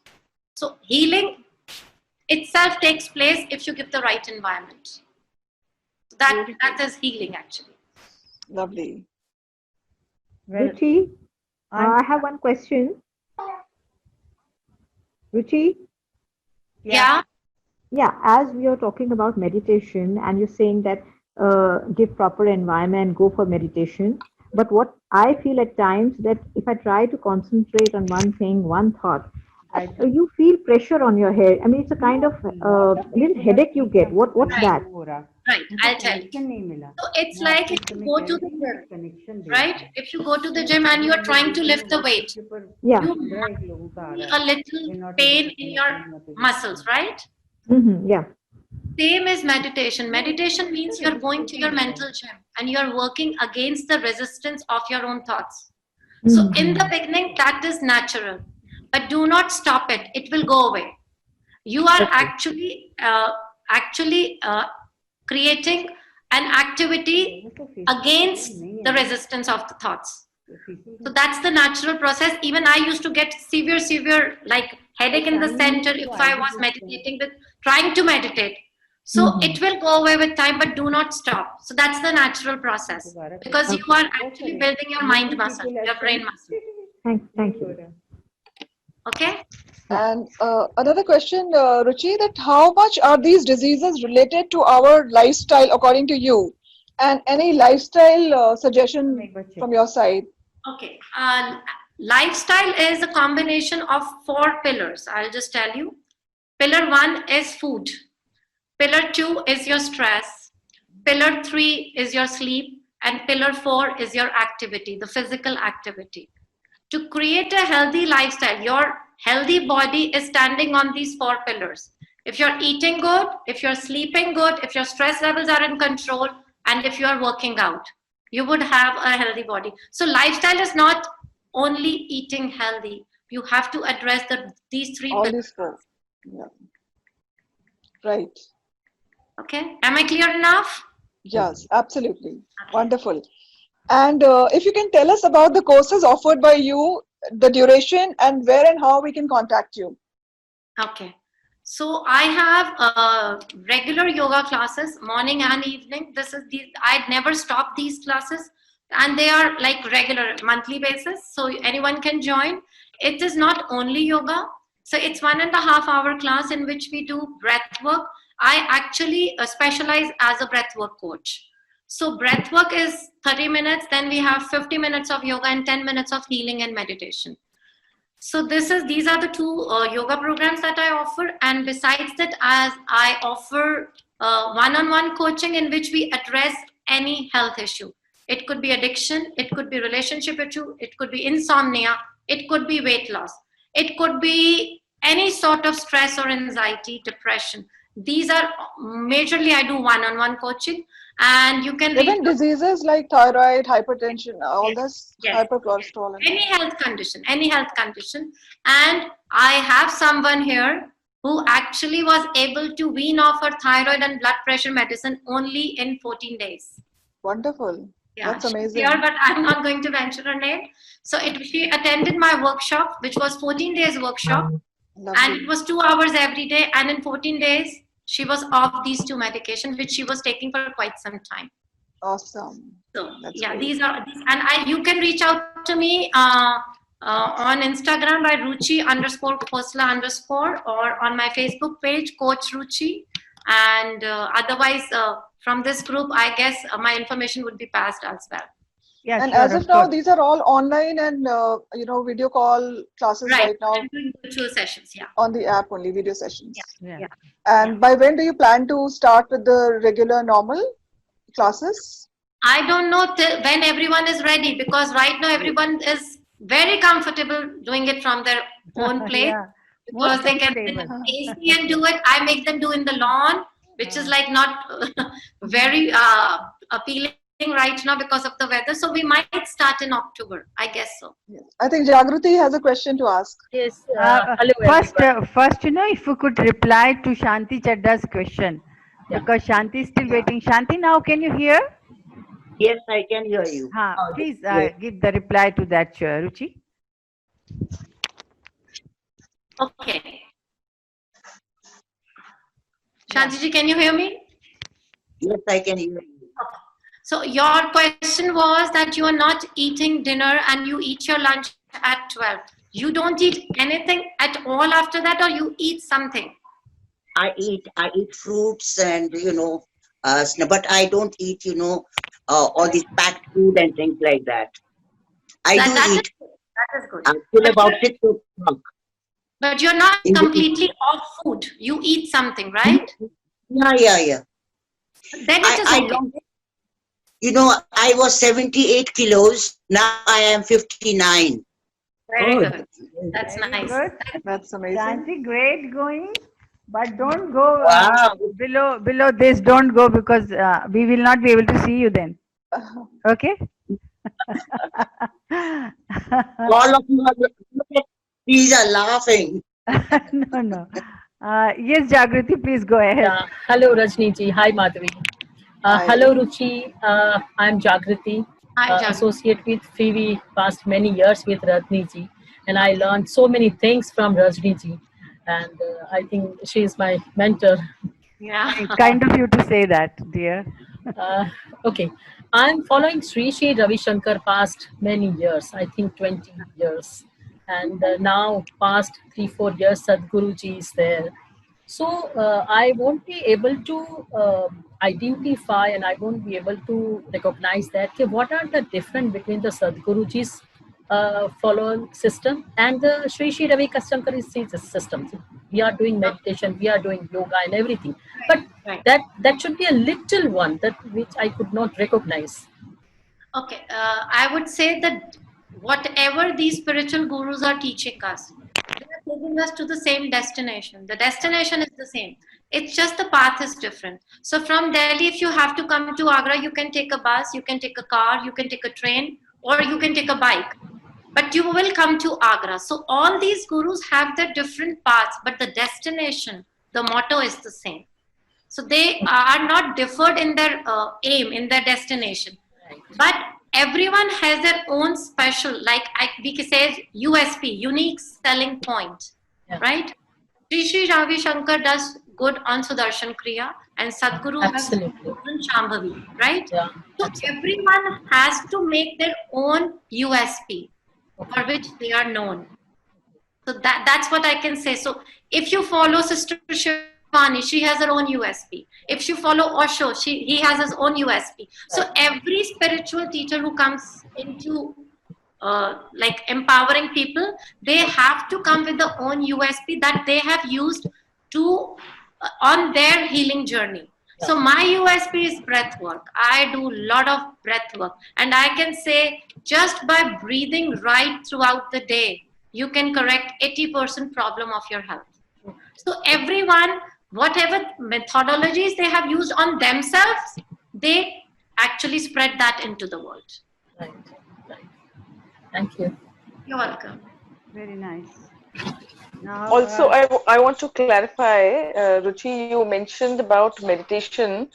So healing itself takes place if you give the right environment. That is healing actually. Lovely. Ruchi, I have one question. Ruchi? Yeah. Yeah, as we are talking about meditation and you're saying that give proper environment, go for meditation. But what I feel at times that if I try to concentrate on one thing, one thought, you feel pressure on your head. I mean, it's a kind of little headache you get. What's that? Right, I'll tell you. So it's like if you go to the gym, right? If you go to the gym and you are trying to lift the weight, Yeah. you might feel a little pain in your muscles, right? Yeah. Same as meditation. Meditation means you're going to your mental gym and you're working against the resistance of your own thoughts. So in the beginning, that is natural, but do not stop it. It will go away. You are actually creating an activity against the resistance of the thoughts. So that's the natural process. Even I used to get severe like headache in the center if I was meditating with trying to meditate. So it will go away with time, but do not stop. So that's the natural process because you are actually building your mind muscle, your brain muscle. Thank you. Okay. And another question, Ruchi, that how much are these diseases related to our lifestyle according to you? And any lifestyle suggestion from your side? Okay. Lifestyle is a combination of 4 pillars. I'll just tell you. Pillar 1 is food. Pillar 2 is your stress. Pillar 3 is your sleep. And pillar 4 is your activity, the physical activity. To create a healthy lifestyle, your healthy body is standing on these 4 pillars. If you're eating good, if you're sleeping good, if your stress levels are in control, and if you are working out, you would have a healthy body. So lifestyle is not only eating healthy. You have to address these 3 All pillars. these 4. Yeah. Right. Okay. Am I clear enough? Yes, absolutely. Wonderful. And if you can tell us about the courses offered by you, the duration, and where and how we can contact you. Okay. So I have regular yoga classes, morning and evening. I'd never stop these classes, and they are like regular monthly basis. So anyone can join. It is not only yoga. So it's 1.5 hour class in which we do breath work. I actually specialize as a breath work coach. So breath work is 30 minutes. Then we have 50 minutes of yoga and 10 minutes of healing and meditation. So these are the 2 yoga programs that I offer. And besides that, as I offer one-on-one coaching in which we address any health issue. It could be addiction, it could be relationship issue, it could be insomnia, it could be weight loss, it could be any sort of stress or anxiety, depression. These are majorly I do one-on-one coaching, and you can even diseases like thyroid, hypertension, all this, hypercholesterol. Any health condition. And I have someone here who actually was able to wean off her thyroid and blood pressure medicine only in 14 days. Wonderful. Yeah, that's amazing. Here, but I'm not going to mention her name. So she attended my workshop, which was 14 days workshop. Lovely. And it was 2 hours every day. And in 14 days, she was off these 2 medications, which she was taking for quite some time. Awesome. So That's yeah, great. these, and you can reach out to me on Instagram by Ruchi_Khosla_ or on my Facebook page, Coach Ruchi. And otherwise, from this group, I guess my information would be passed as well. Yeah, And sure, as of now, these are all online and video call classes right now. I'm doing virtual sessions, yeah. On the app only, video sessions. Yeah. And by when do you plan to start with the regular normal classes? I don't know till when everyone is ready, because right now everyone is very comfortable doing it from their own place. Yeah. Because they can AC and do it. I make them do in the lawn, which is like not very appealing right now because of the weather. So we might start in October, I guess so. Yes. I think Jagruti has a question to ask. Yes. Hello, First, everyone. if you could reply to Shanti Chadda's question, because Shanti is still waiting. Shanti, now can you hear? Yes, I can hear you. Please give the reply to that, Ruchi. Okay. Shanti, can you hear me? Yes, I can hear you. So your question was that you are not eating dinner and you eat your lunch at 12. You don't eat anything at all after that, or you eat something? I eat fruits and but I don't eat all these packed food and things like that. I do eat That is good. until about 6 o'clock. But you're not In the- completely off food. You eat something, right? Yeah. Then it is I okay. don't, you know, I was 78 kilos. Now I am 59. Very Oh, good. That's Very nice. good. That's amazing. Jansi, great going. But don't go Wow. below this. Don't go because we will not be able to see you then. Okay? All of you are, these are laughing. No. Yes, Jagriti, please go ahead. Yeah. Hello, Rajni ji. Hi, Madhavi. Hi. Hello, Ruchi. I'm Jagriti, Hi, Jagriti. associate with Phoebe past many years with Rajni ji. And I learned so many things from Rajni ji. And I think she is my mentor. Yeah. Kind of you to say that, dear. Okay. I'm following Sri Sri Ravi Shankar past many years, I think 20 years. And now past 3-4 years, Sadhguru ji is there. So I won't be able to identify and I won't be able to recognize that. Okay, what are the difference between the Sadhguruji's follow system and the Sri Sri Ravi Shankari's system? We are doing meditation, we are doing yoga and everything, but Right. that should be a little one that which I could not recognize. Okay. I would say that whatever these spiritual gurus are teaching us, they are taking us to the same destination. The destination is the same. It's just the path is different. So from Delhi, if you have to come to Agra, you can take a bus, you can take a car, you can take a train, or you can take a bike. But you will come to Agra. So all these gurus have their different paths, but the destination, the motto is the same. So they are not differed in their aim, in their destination. But everyone has their own special, like we can say USP, unique selling point, Yeah. right? Sri Sri Ravi Shankar does good on Sudarshan Kriya and Sadhguru has Absolutely. good on Shambhavi, right? Yeah, So absolutely. everyone has to make their own USP for which they are known. So that's what I can say. So if you follow Sister Shivani, she has her own USP. If you follow Osho, he has his own USP. So every spiritual teacher who comes into like empowering people, they have to come with their own USP that they have used to on their healing journey. So my USP is breath work. I do a lot of breath work, and I can say just by breathing right throughout the day, you can correct 80% problem of your health. So everyone, whatever methodologies they have used on themselves, they actually spread that into the world. Right. Thank you. You're welcome. Very nice. Now, Also, I want to clarify, Ruchi, you mentioned about meditation,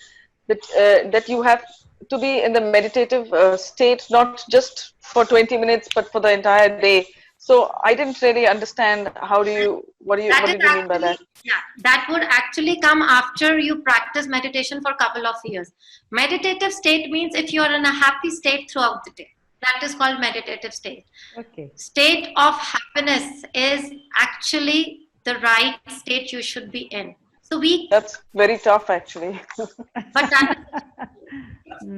that you have to be in the meditative state, not just for 20 minutes, but for the entire day. So I didn't really understand what did you mean by that? Yeah, that would actually come after you practice meditation for a couple of years. Meditative state means if you are in a happy state throughout the day. That is called meditative state. okay. State of happiness is actually the right state you should be in. So That's very tough, actually. but that,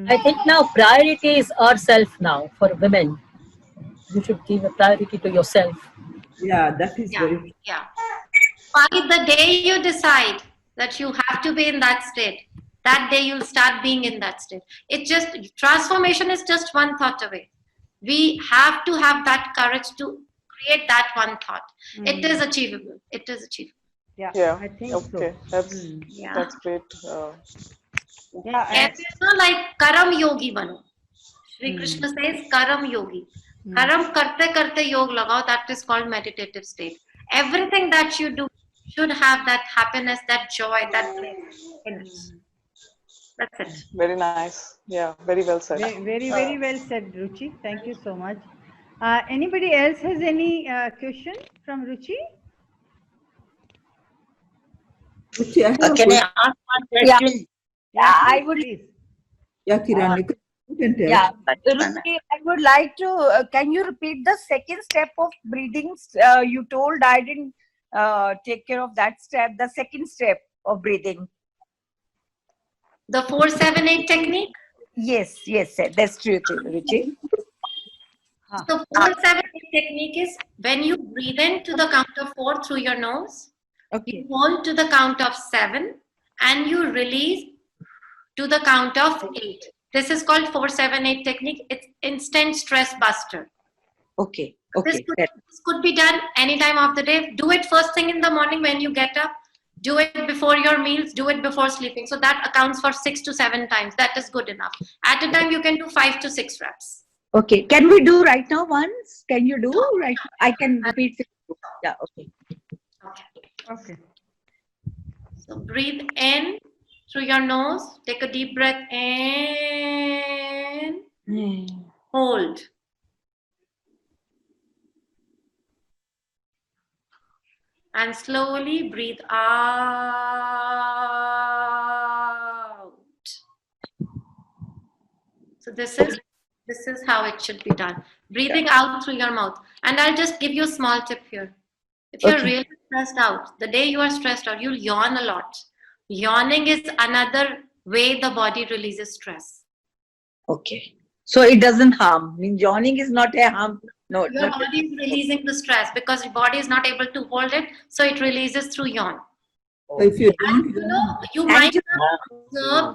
I think now priority is ourself now for women. You should give a priority to yourself. Yeah, that is very yeah. By the day you decide that you have to be in that state, that day you'll start being in that state. It just, transformation is just one thought away. We have to have that courage to create that one thought. It is achievable. It is achievable. Yeah. I think Okay. so. That's great. Yeah, It's not like karam yogi bano. Shri Krishna says karam yogi. Karam karte karte yog lagao. That is called meditative state. Everything that you do should have that happiness, that joy, that bliss in it. That's it. Very nice. Yeah, very well said. very well said, Ruchi. Thank you so much. Anybody else has any question from Ruchi? Ruchi, I have a Can I question. ask one question? I would, Please. Yeah, Kiran, you can tell. yeah, but Ruchi, I would like to, can you repeat the second step of breathing? You told I didn't take care of that step, the second step of breathing. The 4-7-8 technique. Yes, sir. That's true, Ruchi. So 4-7-8 technique is when you breathe in to the count of 4 through your nose, Okay. you hold to the count of 7, and you release to the count of 8. This is called 4-7-8 technique. It's instant stress buster. Okay. This Okay. this could be done any time of the day. Do it first thing in the morning when you get up. Do it before your meals. Do it before sleeping. So that accounts for 6 to 7 times. That is good enough. At a time, you can do 5 to 6 reps. Okay. Can we do right now once? Can you do right? I can repeat. Yeah. Okay. Okay. Okay. So breathe in through your nose. Take a deep breath in. Hold. And slowly breathe out. So this is how it should be done. Breathing out through your mouth. And I'll just give you a small tip here. If you're Okay. really stressed out, the day you are stressed out, you'll yawn a lot. Yawning is another way the body releases stress. Okay. So it doesn't harm. Means yawning is not a harm. No. Your body is releasing the stress because your body is not able to hold it, so it releases through yawn. So if you don't, You know, you Thank might you. observe,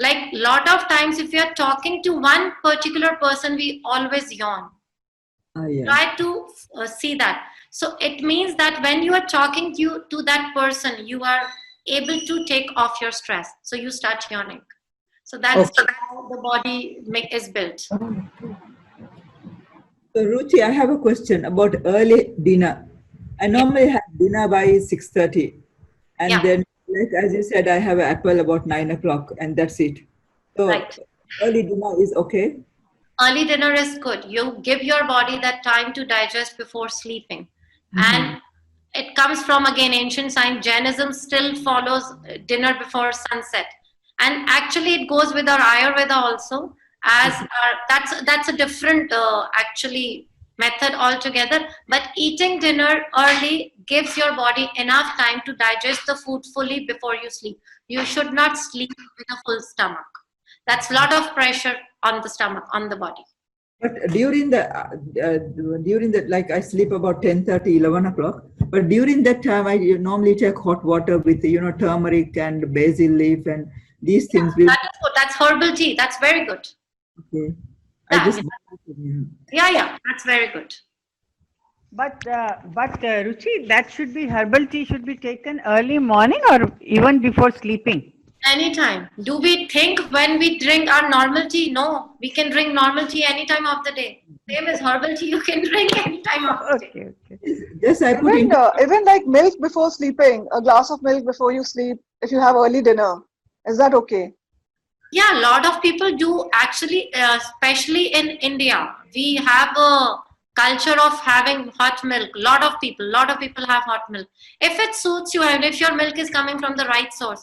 like lot of times if you're talking to one particular person, we always yawn. yeah. Try to see that. So it means that when you are talking to that person, you are able to take off your stress. So you start yawning. So that's how the body is built. So Ruchi, I have a question about early dinner. I normally have dinner by 6:30, and Yeah. then, like as you said, I have an apple about 9 o'clock, and that's it. So Right. early dinner is okay. Early dinner is good. You give your body that time to digest before sleeping. And it comes from, again, ancient science. Jainism still follows dinner before sunset. And actually it goes with our Ayurveda also, as that's a different actually method altogether. But eating dinner early gives your body enough time to digest the food fully before you sleep. You should not sleep with a full stomach. That's a lot of pressure on the stomach, on the body. But during the like I sleep about 10:30, 11 o'clock. But during that time, I normally take hot water with turmeric and basil leaf and these things. Will, That is good. That's herbal tea. That's very good. okay. Yeah. I just Yeah, that's very good. But Ruchi, that should be herbal tea should be taken early morning or even before sleeping. Anytime. Do we think when we drink our normal tea? No, we can drink normal tea any time of the day. Same as herbal tea, you can drink any time of the day. Okay, okay. Yes, I put in. Even like milk before sleeping, a glass of milk before you sleep, if you have early dinner, is that okay? Yeah, a lot of people do actually, especially in India. We have a culture of having hot milk. A lot of people have hot milk. If it suits you and if your milk is coming from the right source,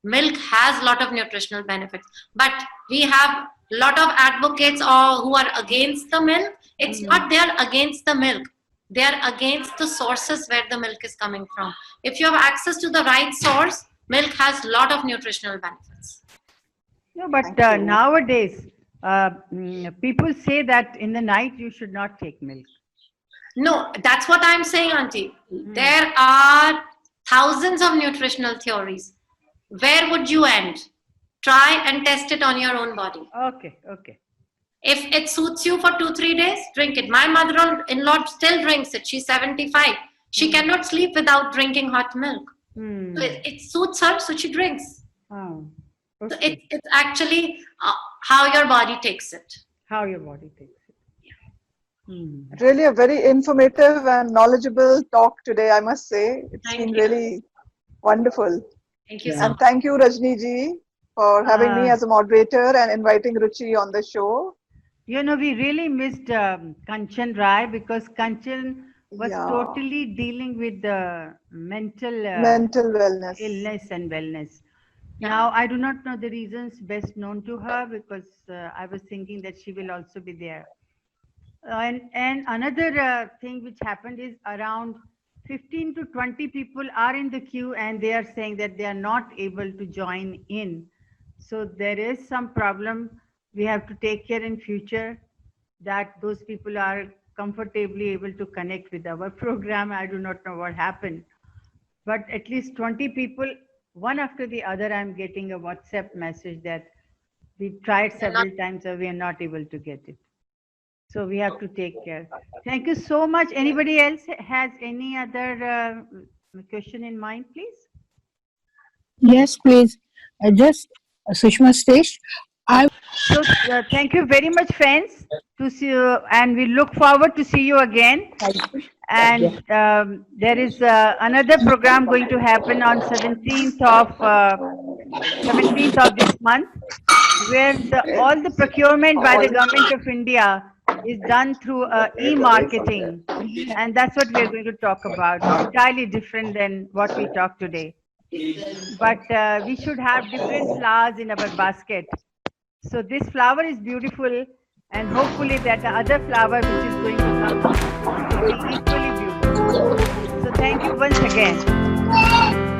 milk has a lot of nutritional benefits. But we have a lot of advocates who are against the milk. It's not they are against the milk. They are against the sources where the milk is coming from. If you have access to the right source, milk has a lot of nutritional benefits. No, but nowadays, people say that in the night you should not take milk. No, that's what I'm saying, Auntie. There are thousands of nutritional theories. Where would you end? Try and test it on your own body. Okay, okay. If it suits you for 2-3 days, drink it. My mother-in-law still drinks it. She's 75. She cannot sleep without drinking hot milk. So it suits her, so she drinks. Oh, So okay. it's actually how your body takes it. How your body takes it. Really a very informative and knowledgeable talk today, I must say. It's Thank been you. really wonderful. Thank you so And much. thank you, Rajni ji, for having me as a moderator and inviting Ruchi on the show. You know, we really missed Kanchan Rai because Kanchan was totally dealing with the mental Mental wellness. illness and wellness. Now, I do not know the reasons best known to her because I was thinking that she will also be there. And another thing which happened is around 15 to 20 people are in the queue and they are saying that they are not able to join in. So there is some problem we have to take care in future that those people are comfortably able to connect with our program. I do not know what happened, but at least 20 people, one after the other, I'm getting a WhatsApp message that we tried several times and we are not able to get it. So we have to take care. Thank you so much. Anybody else has any other question in mind, please? Yes, please. Just Sushma Stesh. So thank you very much, friends, to see you, and we look forward to see you again. And there is another program going to happen on 17th of this month, where all the procurement by the Government of India is done through e-marketing, and that's what we're going to talk about. Entirely different than what we talked today. But we should have different flowers in our basket. So this flower is beautiful, and hopefully that the other flower which is going to come will be equally beautiful. So thank you once again.